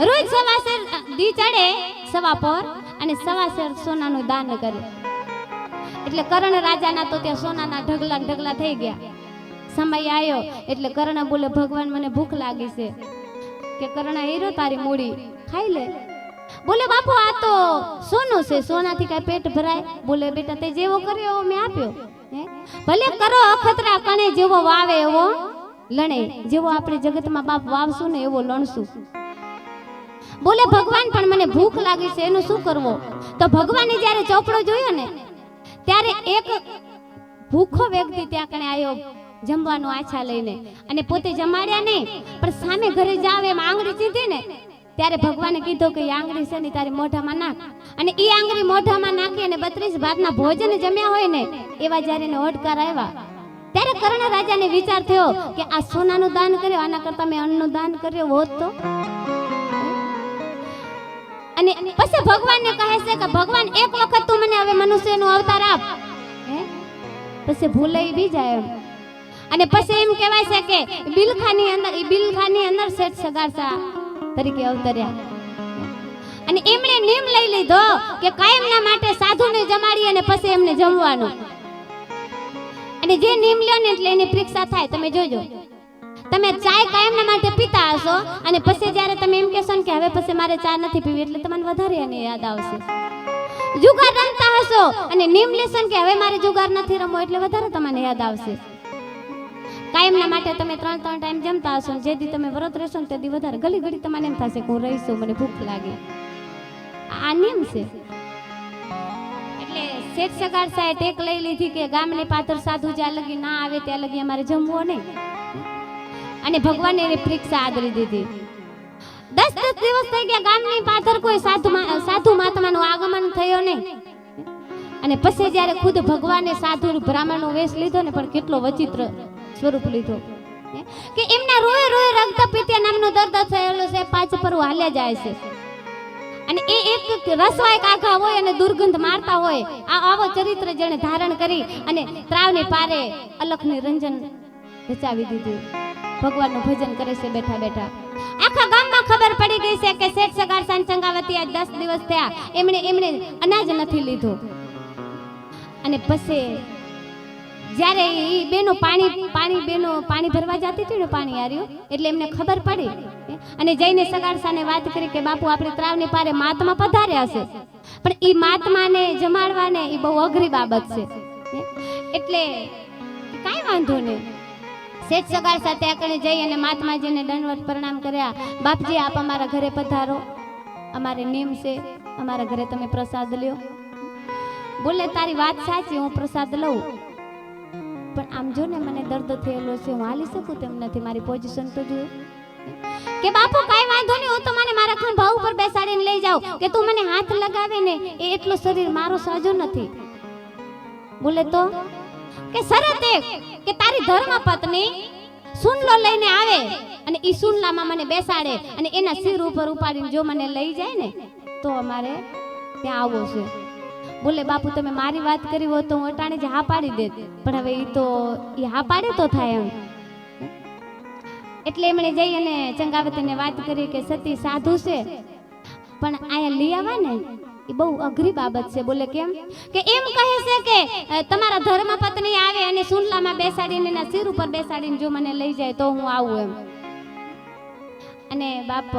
S1: રોજ સવા શેર દી ચડે સવા પોર અને સવા શેર સોનાનું દાન કરે. એટલે કર્ણ રાજાના તો ત્યાં સોનાના ઢગલા ઢગલા થઈ ગયા. સમય આવ્યો એટલે કર્ણ બોલે ભગવાન મને ભૂખ લાગી છે, કે કર્ણ હીરો તારી મૂડી ખાઈ લે. બોલે બાપુ આ તો સોનું છે, સોનાથી કઈ પેટ ભરાય? બોલે બેટા તે જેવો કર્યો એવો મેં આપ્યો. ભલે કરો અખતરા કણે જેવો વાવે એવો લણે, જેવો આપણે જગતમાં બાપ વાવશું ને એવો લણશું. બોલે ભગવાન પણ મને ભૂખ લાગી છે, એનું શું કરવો? તો ભગવાને જ્યારે ચોપડો જોયો ને ત્યારે એક ભૂખો વ્યક્તિ ત્યાં કણે આવ્યો જમવાનું આછા લઈને, અને પોતે જમાડ્યા નહીં પણ સામે ઘરે જાવે એમ આંગળી ચીંધી ને ત્યારે ભગવાને કીધું કે એ આંગળી છે ને તારી મોઢામાં નાખ, અને એ આંગળી મોઢામાં નાખી અને 32 ભાતના ભોજન જમ્યા હોય ને એવા જ્યારે એને ઓડકાર આવ્યા ત્યારે કર્ણ રાજાને વિચાર થયો કે આ સોનાનું દાન કર્યો, આના કરતા મેં અન્નનું દાન કર્યો હોત તો. અને પછી ભગવાનને કહે છે કે ભગવાન એક વખત તું મને હવે મનુષ્યનો અવતાર આપ. પછી ભૂલાઈ બી જાય એમ. અને પછી એમ કહેવાય છે કે બિલખાની અંદર શેઠ સગારસા તરીકે અવતર્યા. અને એમણે નિયમ લઈ લીધો કે કાયમના માટે સાધુને જમાડી અને પછી એમને જમવાનું. અને જે નિયમ લ્યો ને એટલે એની પરીક્ષા થાય. તમે જોજો, તમે ચાય કાયમના માટે પીતા હશો અને પછી જ્યારે તમે એમ કહેશો કે હવે પછી મારે ચા નથી પીવી એટલે તમને વધારે એને યાદ આવશે. જુગાર રમતા હશો અને નિયમ લેશો કે હવે મારે જુગાર નથી રમવો એટલે વધારે તમને યાદ આવશે. કાયમના માટે તમે 3 ટાઈમ જમતા હશો, જે દી તમે વ્રત રહેશો ને તે દી વધારે ઘડી ઘડી તમને એમ થશે કે હું રહીશું, મને ભૂખ લાગે. આ નિયમ છે. એટલે શેઠ સગારસાએ ટેક લઈ લીધી કે ગામની પાદર સાધુ જ્યાં લગી ના આવે ત્યાં લગી અમારે જમવો નહીં. અને ભગવાને એની પરીક્ષા આદરી દીધી. 10 દિવસ થઈ ગયા, ગામની પાદર કોઈ સાધુ મહાત્માનું આગમન થયો નહીં. અને પછી જ્યારે ખુદ ભગવાને સાધુ બ્રાહ્મણનો વેશ લીધો ને, પણ કેટલો વિચિત્ર સ્વરૂપ લીધો કે એમના રોય રોય રક્તપિત્ત નામનો દર્દ થયેલો છે, પાછ પર હાલ્યા જાય છે. અને એ એક રસવાય કાઘા હોય અને દુર્ગંધ મારતા હોય, આવો ચરિત્ર જેણે ધારણ કરી અને ત્રાવની પારે અલખની રંજન રચાવી દીધું. ભગવાનનું ભજન કરે છે બેઠા બેઠા. આખા ગામમાં ખબર પડી ગઈ છે કે શેઠ સગારસા ચંગાવતી આજ 10 દિવસ થયા એમણે અનાજ નથી લીધું. અને પછી જ્યારે એ બેનો પાણી ભરવા જતી હતી ને, પાણી આર્યું એટલે એમને ખબર પડી અને જઈને સગારસાને વાત કરી કે બાપુ આપણે ત્રાવની પારે મહાત્મા પધાર્યા છે, પણ એ મહાત્માને જમાડવાને એ બહુ અઘરી બાબત છે. એટલે કાંઈ વાંધો નહીં. શેઠ સગારસા ત્યાં કને જઈ અને મહાત્માજીને દંડવત પ્રણામ કર્યા. બાપજી આપ અમારા ઘરે પધારો, અમારે નિયમ છે, અમારા ઘરે તમે પ્રસાદ લ્યો. બોલે તારી વાત સાચી, હું પ્રસાદ લઉં, પણ આમ જો ને મને દર્દ થયેલો છે, હું હાલી શકું તેમ નથી, મારી પોઝિશન તો જુઓ. કે બાપુ કાંઈ વાંધો નહીં, હું તો મને મારા ખંભા ઉપર બેસાડીને લઈ જાઉં, કે તું મને હાથ લગાવે ને એ એટલો શરીર મારો સાજો નથી. બોલે તો કે શરત એક કે તારી ધર્મ પત્ની સુનલો લઈને આવે અને ઈ સુનલામાં મને બેસાડે અને એના સિર ઉપર ઉપાડીને જો મને લઈ જાય ને તો અમારે ત્યાં આવો છે. બોલે બાપુ તમે મારી વાત કરી હોય તો હું અટાણે જ હા પાડી દેત, પણ હવે એ હા પાડે તો થાય એમ. એટલે એમણે જઈ અને ચંગાવતીને વાત કરી કે સતી સાધુ છે પણ અહીંયા લઈ આવવા ને એ બહુ અઘરી બાબત છે. બોલે કેમ? કે એમ કહે છે કે તમારા ધર્મ પત્ની આવે અને સુનલામાં બેસાડીને એના સિર ઉપર બેસાડીને જો મને લઈ જાય તો હું આવું એમ. અને બાપ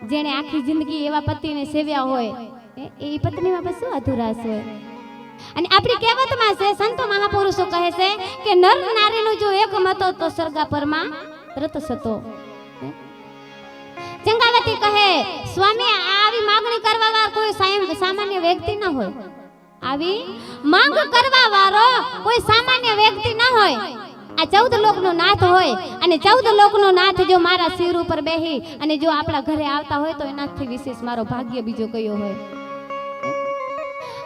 S1: જેણે આખી જિંદગી એવા પતિને સેવ્યા હોય એ પત્નીમાં બસ શું અધુરાશ હોય. અને આપણી કહેવતમાં છે, સંતો મહાપુરુષો કહે છે કે નર નારીનો જો એક મતો તો સરગા પરમાં રત સતો. ચંગાવતી કહે સ્વામી આવી માંગણી કરવા વાળો કોઈ સામાન્ય વ્યક્તિ ન હોય, આવી માંગ કરવા વાળો કોઈ સામાન્ય વ્યક્તિ ન હોય. આ 14 લોકનો નાથ હોય અને 14 લોકનો નાથ જો મારા સિર ઉપર બેહી અને જો આપણા ઘરે આવતા હોય તો એનાથી વિશેષ મારો ભાગ્ય બીજો કયો હોય.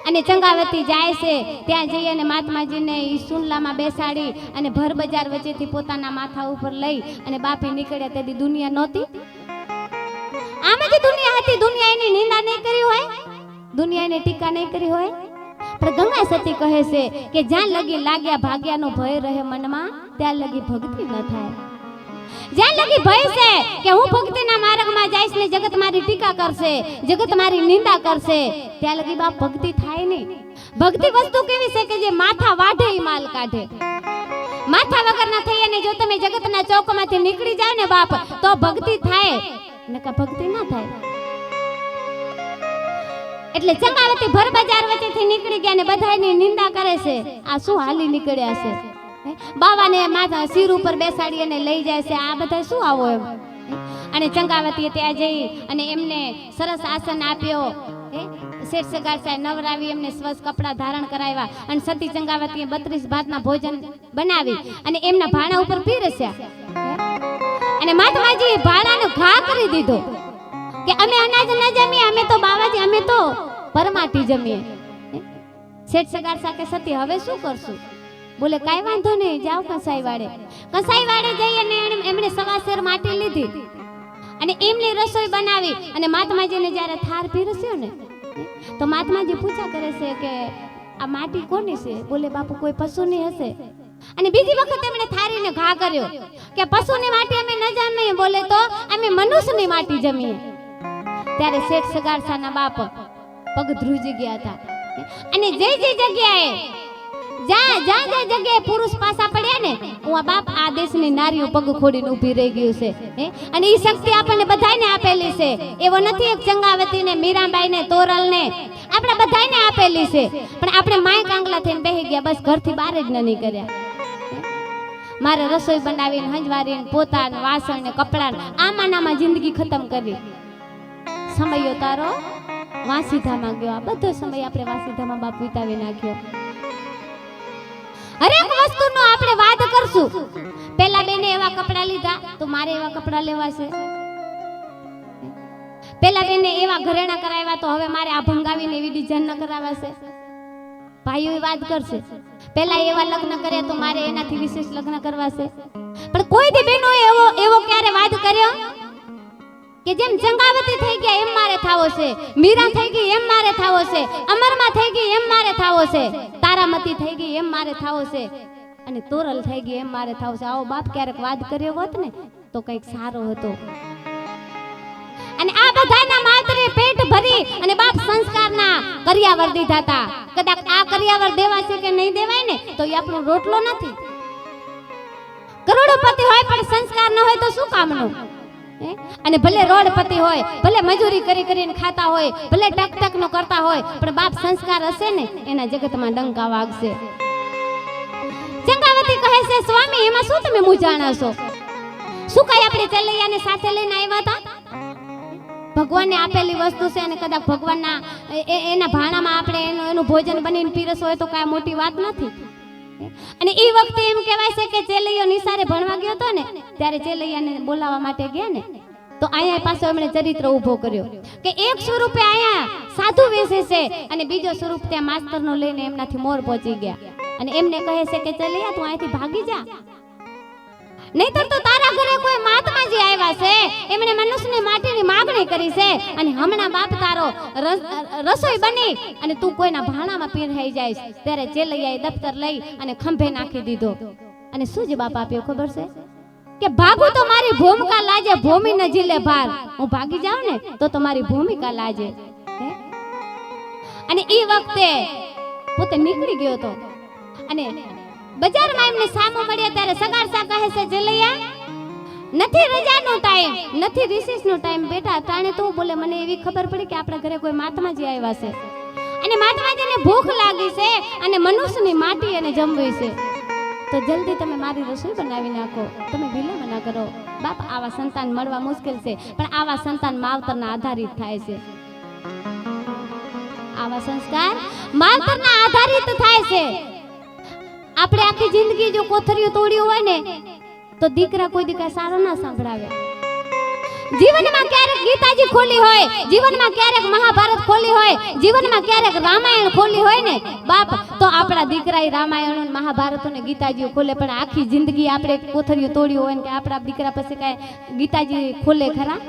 S1: અને ચંગાવતી જાય છે, ત્યાં જઈ અને મહાત્માજીને ઈ સુનલામાં બેસાડી અને ભર બજાર વચ્ચેથી પોતાના માથા ઉપર લઈ અને બાપી નીકળ્યા. તેથી દુનિયા નહોતી, આમ જ દુનિયા હતી. દુનિયા એની નિંદા નહીં કરી હોય, દુનિયા એની ટીકા નહીં કરી હોય, પણ ગંગા સતી કહે છે કે જ્યાં લગી લાગ્યા ભાગ્યાનો ભય રહે મનમાં ત્યાં લગી ભક્તિ ન થાય. જ્યાં લગી ભય છે કે હું ભક્તિના માર્ગમાં જઈશ ને જગત મારી ટીકા કરશે, જગત મારી નિંદા કરશે, ત્યાં લગી બાપ ભક્તિ થાય નહીં. ભક્તિ વસ્તુ કેવી છે કે જે માથા વાઢે ઈ માલ કાઢે. માથા વગર ના થઈ અને જો તમે જગતના ચોકમાંથી નીકળી જાવ ને બાપ તો ભક્તિ થાય, નકા ભક્તિ ના થાય. એટલે ચંગાવતી ભર બજાર વચ્ચેથી નીકળી ગયા ને બધાની નિંદા કરે છે. આ શું હાલી નીકળ્યા છે, બાવાને માથા સિર ઉપર બેસાડી અને લઈ જાય છે, આ બધા શું આવો એમ. અને ચંગાવતીએ ત્યાં જઈ અને એમને સરસ આસન આપ્યો. શેઠ સગારસાએ નવરાવી એમને સ્વચ્છ કપડાં ધારણ કરાવ્યા અને સતી ચંગાવતીએ 32 ભાતના ભોજન બનાવી અને એમના ભાણા ઉપર પીરસ્યા. અને મહાત્માજી ભાણાનો ઘા કરી દીધો. કે અમે અનાજ ન જમીએ, અમે તો બાવાજી, અમે તો પરમાટી જમીએ. શેઠ સગાર સાકે સતી હવે શું કરશું? બોલે કાઈ વાંધો નહીં, જાઓ કસાઈ વાડે. કસાઈ વાડે જઈ અને એમણે સવાસેર માટી લીધી અને એમની રસોઈ બનાવી અને મહાત્માજીને જ્યારે થાર પીરસ્યો ને તો મહાત્માજી પૂછા કરે છે કે આ માટી કોની છે? બોલે બાપુ કોઈ પશુની હશે. અને બીજી વખત એમણે થારીને ઘા કર્યો કે પશુની માટી અમે ન જમીએ, બોલે તો અમે મનુષ્યની માટી જમીએ. ત્યારે શેઠ સગારસાના બાપ પગ ધ્રુજી ગયા હતા અને જે જગ્યાએ જ્યાં જગ્યાએ પુરુષ પાસા પડ્યા ને હું આ બાપ આ દેશની નારીઓ પગ ખોડીને ઊભી રહી ગયું છે. અને એ શક્તિ આપણને બધાને આપેલી છે. એવો નથી એક ચંગાવતીને, મીરાબાઈને, તોરલને, આપણે બધાને આપેલી છે. પણ આપણે માય કાંગલા થઈને બેહી ગયા, બસ ઘરથી બહાર જ ન નીકળ્યા. મારે રસોઈ બનાવીને, હંજવારીને, પોતાને, વાસણ ને કપડાં આમાં જિંદગી ખતમ કરી. સમયો તારો વાસીધામાં ગયો. આ બધો સમય આપણે વાસીધામાં બાપ વિતાવી નાખ્યો. હરેક વસ્તુનો આપણે વાદ કરશું. પેલા બેને એવા કપડા લીધા તો મારે એવા કપડા લેવા છે. પેલા બેને એવા ઘરેણા કરાવ્યા તો હવે મારે આ ભંગાવીને એવી ડિઝાઇન ન કરાવવા છે. ભાઈઓ વાત કરશે. પેલા એવા લગ્ન કર્યા તો મારે એનાથી વિશેષ લગ્ન કરવા છે. પણ કોઈ દી બેનો એવો ક્યારે વાદ કર્યો કે જેમ ચંગાવતી થઈ ગયા એમ મારે થાવો છે, મીરા થઈ ગઈ એમ મારે થાવો છે, અમરમાં થઈ ગઈ એમ મારે થાવો છે, તારામતી થઈ ગઈ એમ મારે થાવો છે, અને તોરલ થઈ ગઈ એમ મારે થાવો છે? આવો બાપ ક્યારેક વાદ કર્યો હોત ને તો કંઈક સારો હતો. અને આ બધાના માત્ર પેટ ભરી અને બાપ સંસ્કારના કરિયાવર દીધા હતા. કદાચ આ કરિયાવર દેવા છે કે નહીં દેવાય ને તો એ આપણો રોટલો નથી. કરોડોપતિ હોય પણ સંસ્કાર ન હોય તો શું કામનું? અને ભલે રોડપતિ હોય, ભલે મજૂરી કરીને ખાતા હોય, ભલે ટક નો કરતા હોય, પણ બાપ સંસ્કાર હશે ને એના જગતમાં ડંકા વાગશે. ચંગાવતી કહે છે સ્વામી એમાં શું તમે મૂંઝાણા છો? શું કઈ આપણે ચલૈયાને સાથે લઈને આવ્યા હતા? ભગવાનને આપેલી વસ્તુ છે અને કદાચ ભગવાનના એના ભાણામાં આપણે એનું ભોજન બનીને પીરસ હોય તો કાંઈ મોટી વાત નથી. અને એ વખતે એમ કહેવાય છે કે ચેલૈયો નિસારે ભણવા ગયો હતો ને ત્યારે ચેલૈયાને બોલાવવા માટે ગયા ને તો અહીંયા પાછો એમણે ચરિત્ર ઊભો કર્યો કે એક સ્વરૂપે અહીંયા સાધુ વેસે છે અને બીજો સ્વરૂપ ત્યાં માસ્તરનો લઈને એમનાથી મોર પહોંચી ગયા અને એમને કહે છે કે ચલૈયા તું અહીંથી ભાગી જા, નહીતર તો તારા ઘરે કોઈ મહાત્માજી આવ્યા છે, એમણે મનુષ્યની માટીની માગણી કરી છે અને હમણાં બાપ તારો રસોઈ બની અને તું કોઈના ભાણામાં પીરહાઈ જાય. ત્યારે ચેલૈયાએ દફતર લઈ અને ખંભે નાખી દીધો અને શું જવાબ આપ્યો ખબર છે કે ભાગું તો મારી ભૂમિકા લાજે, ભૂમિ ન ઝીલે ભાર. હું ભાગી જાઉં ને તો તમારી ભૂમિકા લાજે. અને એ વખતે પોતે નીકળી ગયો હતો અને બજારમાં એમને સામો મળ્યા ત્યારે સગારસા કહે છે ચેલૈયા નથી રજાનો ટાઈમ, નથી રિસેસનો ટાઈમ, બેટા તાણે તો બોલે મને એવી ખબર પડી કે આપણા ઘરે કોઈ મહાત્માજી આવ્યા છે અને મહાત્માજીને ભૂખ લાગી છે અને મનુષ્યની માટી અને જમવી છે, તો જલ્દી તમે મારી રસોઈ બનાવી નાખો, તમે વિલંબ ના કરો. બાપ આવા સંતાન મળવા મુશ્કેલ છે પણ આવા સંતાન માવતરના આધારિત થાય છે. આવા સંસ્કાર માવતરના આધારિત થાય છે. આપણે આખી જિંદગી જો કોથરીઓ તોડ્યું હોય ને તો દીકરા કોઈ દીકરા સારો ના સંભળાવે. જીવનમાં ક્યારેક ગીતાજી ખોલી હોય, જીવનમાં ક્યારેક મહાભારત ખોલી હોય, જીવનમાં ક્યારેક રામાયણ ખોલી હોય ને બાપ તો આપણા દીકરાએ રામાયણ અને મહાભારત અને ગીતાજી ખોલે. પણ આખી જિંદગી આપણે કોથરીઓ તોડ્યું હોય ને કે આપણા દીકરા પાસે કાંઈ ગીતાજી ખોલે ખરા?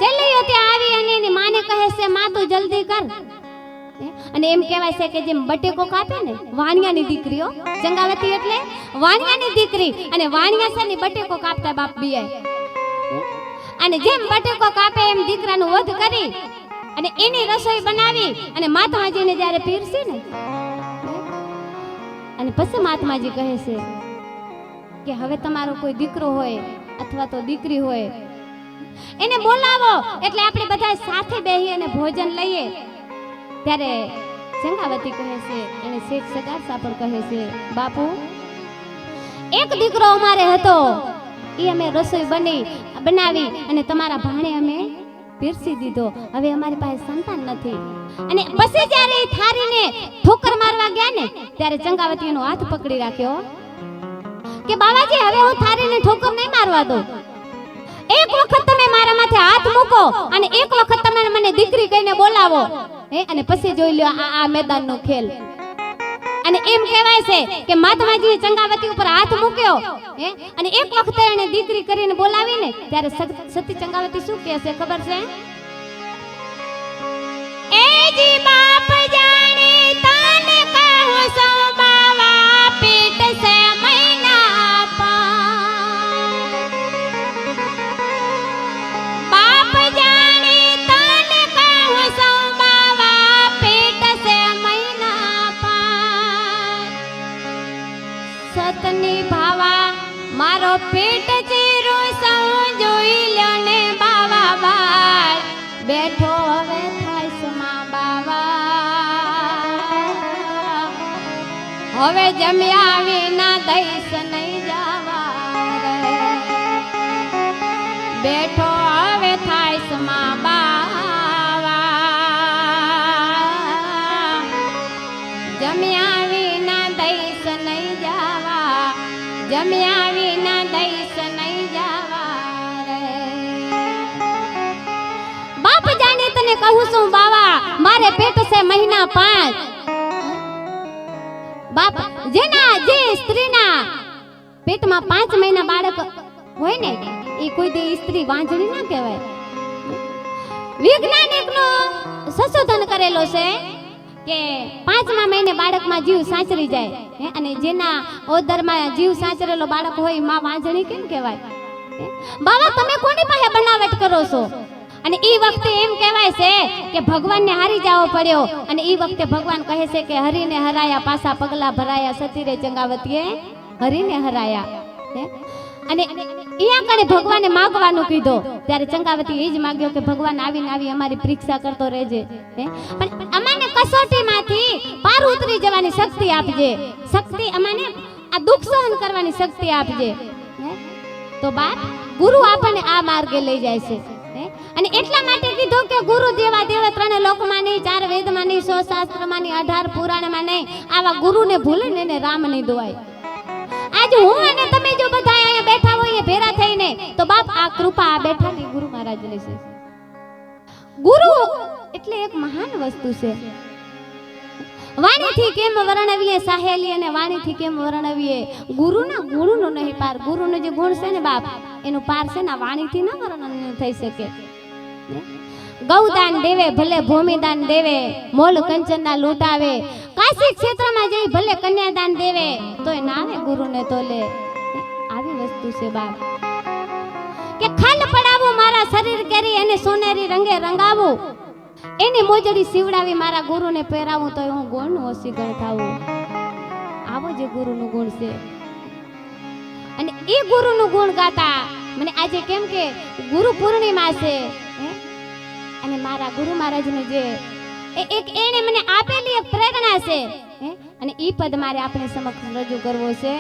S1: ચેલૈયો ત્યાં આવી અને એની માને કહે છે માં તું જલ્દી કર. અને એમ કહેવાય છે કે જેમ બટેકો કાપે ને વાણિયાની દીકરીઓ, ચંગાવતી એટલે વાણિયાની દીકરી, અને વાણિયા છે ને બટેકો કાપતા બાપ બિયાય. અને જેમ બટેકો કાપે એમ દીકરાનું વધ કરી અને એની રસોઈ બનાવી અને મહાત્માજીને જ્યારે પીરસી ને અને પછી મહાત્માજી કહે છે કે હવે તમારો કોઈ દીકરો હોય અથવા તો દીકરી હોય એને બોલાવો એટલે આપણે બધા સાથે બેસી અને ભોજન લઈએ. ત્યારે ચંગાવતી કહે છે અને શેઠ સગારસા પણ કહે છે બાપુ એક દીકરો અમારે હતો, એ અમે રસોઈ બનાવી અને તમારા ભાણે અમે પીરસી દીધો, હવે અમારી પાસે સંતાન નથી. અને પછી જ્યારે એ થારીને ઠોકર મારવા ગયા ને ત્યારે ચંગાવતી એનો હાથ પકડી રાખ્યો કે બાવાજી હવે હું થારીને ઠોકર નહીં મારવા દઉં. એક વખત તમે મારા માથે હાથ મૂકો અને એક વખત તમે મને દીકરી કહીને બોલાવો અને પછી જોઈ લ્યો આ મેદાનનો ખેલ. અને એમ કહેવાય છે કે મહાત્માજીએ ચંગાવતી ઉપર હાથ મૂક્યો અને એક વખત એને દીકરી કરીને બોલાવીને ત્યારે સતી ચંગાવતી શું કહે છે ખબર છે? એ જી બાપ જાણે તને કહું સૌ બાવા પેટ સે મહિના બાપ જાણે તને કહું સૌ બાવા પેટ સે મહિના સતની ભાવા મારો પેટ ચીરો સૌ જોઈ લ્યો ને બાવા બાળ બેઠો હવે થાય સમા બાવા હવે જમ્યા વિના દઈશ નહીં જવા રે બેઠો હવે થાય સમા બાવા જમ્યા વિના દઈશ નહીં જવા જમ્યા વિના દઈશ નહીં જવા રે બાપ જાણે તને કહું છું બાવા મારે પેટ છે મહિના 5 બાપ જેના જે સ્ત્રીના પેટમાં 5 મહિના બાળક હોય ને એ કોઈ દે સ્ત્રી વાંજણી ના કહેવાય. વૈજ્ઞાનિકનો સંશોધન કરેલો છે કે 5મા મહિને બાળકમાં જીવ સાચરી જાય અને જેના ઓદરમાં જીવ સાચરેલો બાળક હોય માં વાંજણી કેમ કહેવાય? બાવા તમે કોની પાસે બનાવટ કરો છો? અને ઈ વખતે એમ કહેવાય છે કે ભગવાનને હારી જાવો પડ્યો અને ઈ વખતે ભગવાન કહે છે કે હરીને હરાયા પાસા પગલા ભરાયા સતીરે ચંગાવતીએ હરીને હરાયા. અને અહીંયા કણે ભગવાને માંગવાનું કીધું ત્યારે ચંગાવતી એ જ માંગ્યો કે ભગવાન આવીને આવી અમારી પરીક્ષા કરતો રહેજે પણ અમાને કસોટીમાંથી પાર ઉતરી જવાની શક્તિ આપજે. શક્તિ અમાને આ દુઃખ સહન કરવાની શક્તિ આપજે. તો બાપ ગુરુ આપણને આ માર્ગે લઈ જાય છે અને એટલા માટે કીધું કે ગુરુ દેવા દેવે 3 લોકમાં નહીં 4 વેદમાં નહીં 100 શાસ્ત્રમાં નહીં 18 પુરાણમાં નહીં આવા ગુરુને ભૂલે ને એને રામ નહીં દોવાય. આજ હું અને તમે જો બધા અહીંયા બેઠા હોઈએ ભેરા થઈને તો બાપ આ કૃપા આ બેઠા ની ગુરુ મહારાજ લે છે. ગુરુ એટલે એક મહાન વસ્તુ છે. વાણીથી કેમ વર્ણવીએ સાહેલી અને વાણીથી કેમ વર્ણવીએ ગુરુના ગુણનો નહીં પાર. ગુરુનો જે ગુણ છે ને બાપ એનું પાર છે ને વાણીથી ના વર્ણન થઈ શકે. ગૌદાન દેવે ભલે ભૂમિદાન દેવે મોલ કંચનના લૂંટાવે કાશી ક્ષેત્રમાં જઈ ભલે કન્યાદાન દેવે તોય નાવે ગુરુને તોલે. આવી વસ્તુ છે બાપ કે ખાલ પડાવું મારા શરીર કેરી અને સોનેરી રંગે રંગાવું એની મોજડી સીવડાવી મારા ગુરુને પહેરાવું તો હું ગુણનું ઓસીગળ થાવું. આવો જે ગુરુનું ગુણ છે અને એ ગુરુનું ગુણ ગાતા મને આજે કેમ કે ગુરુ પૂર્ણિમા છે અને મારા ગુરુ મહારાજનું જે એક એને મને આપેલી એક પ્રેરણા છે અને ઈ પદ મારે આપણે સમક્ષ રજૂ કરવો છે.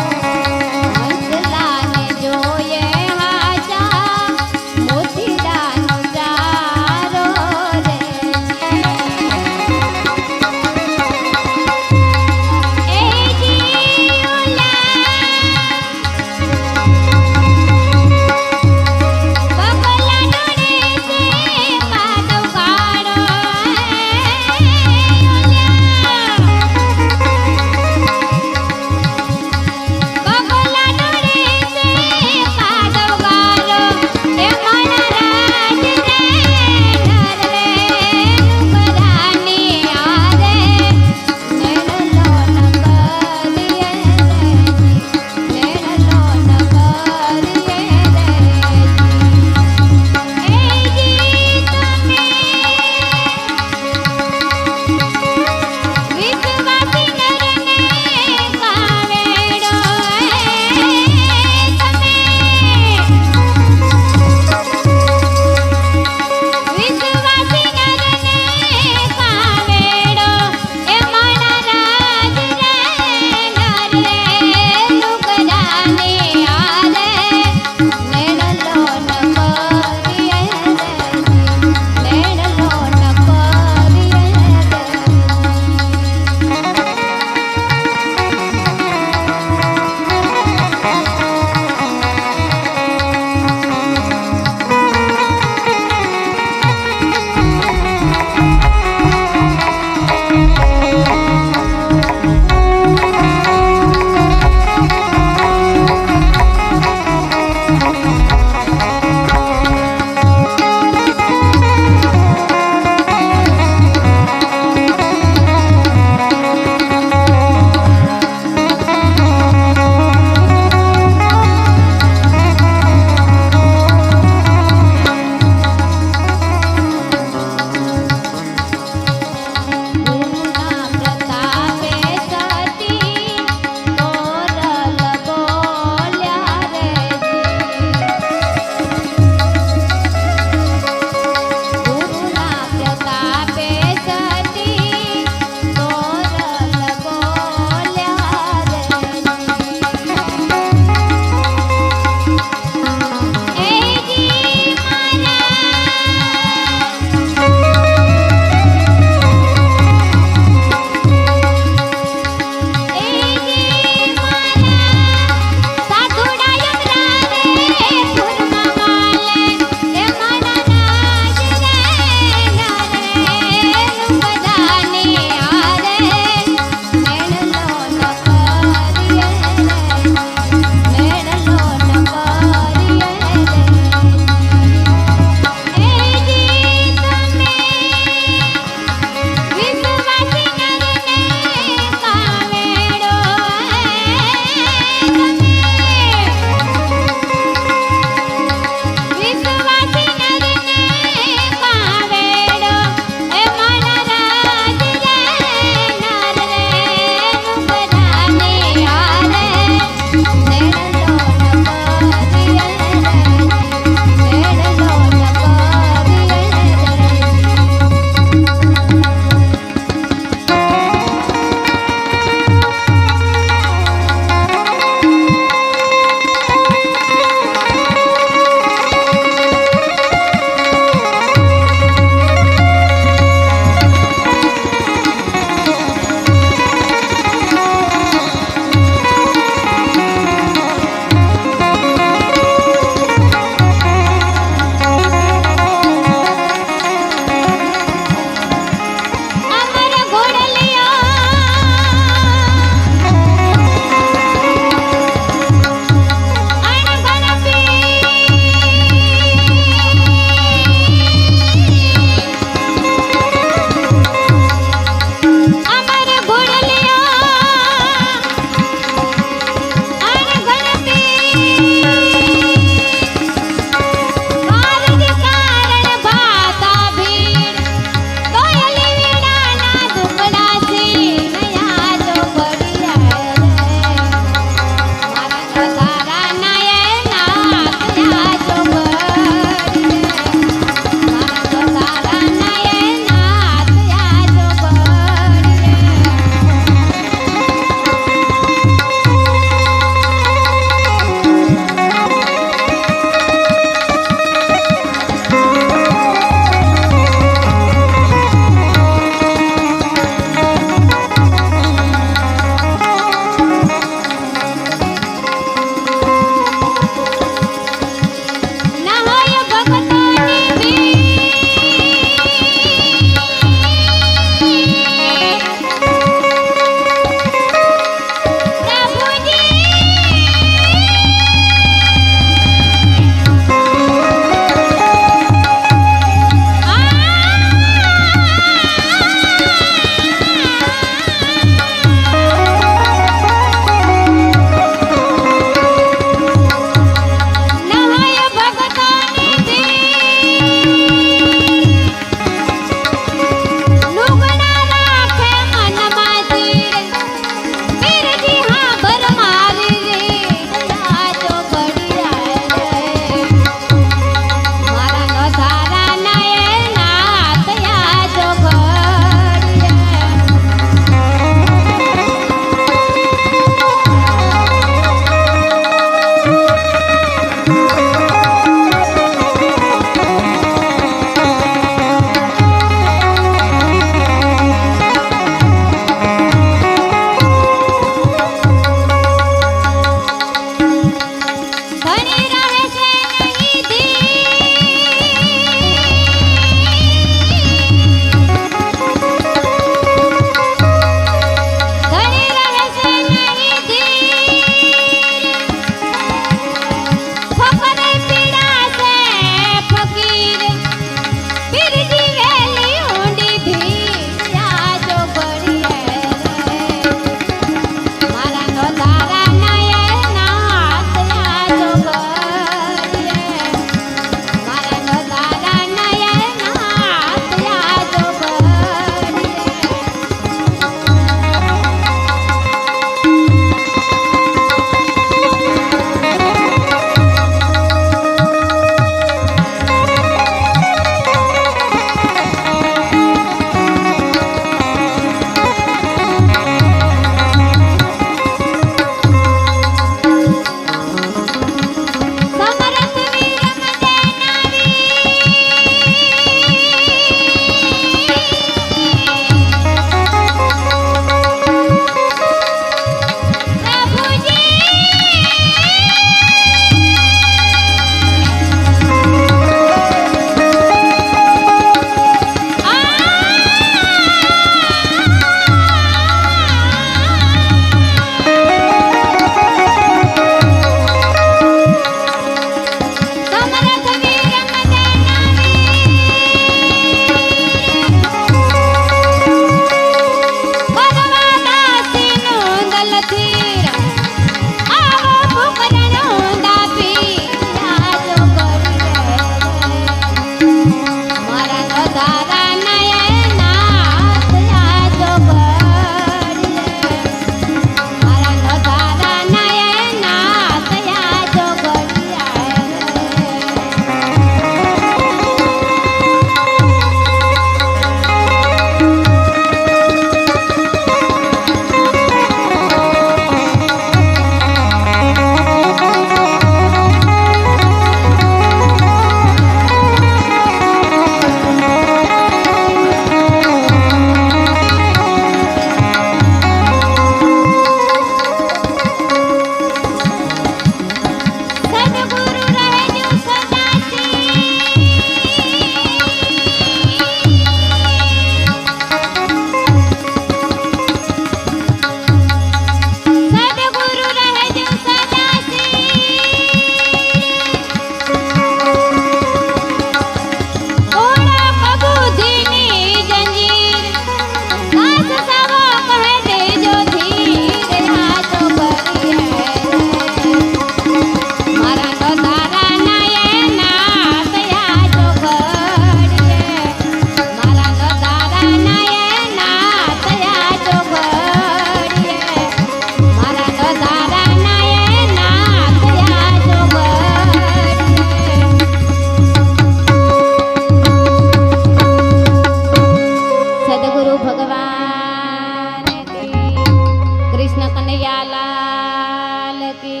S1: की,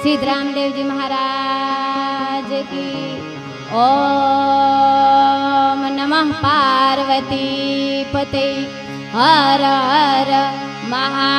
S1: सिद्धरामदेवजी महाराज की। ओम नमः पार्वती पते हर हर महा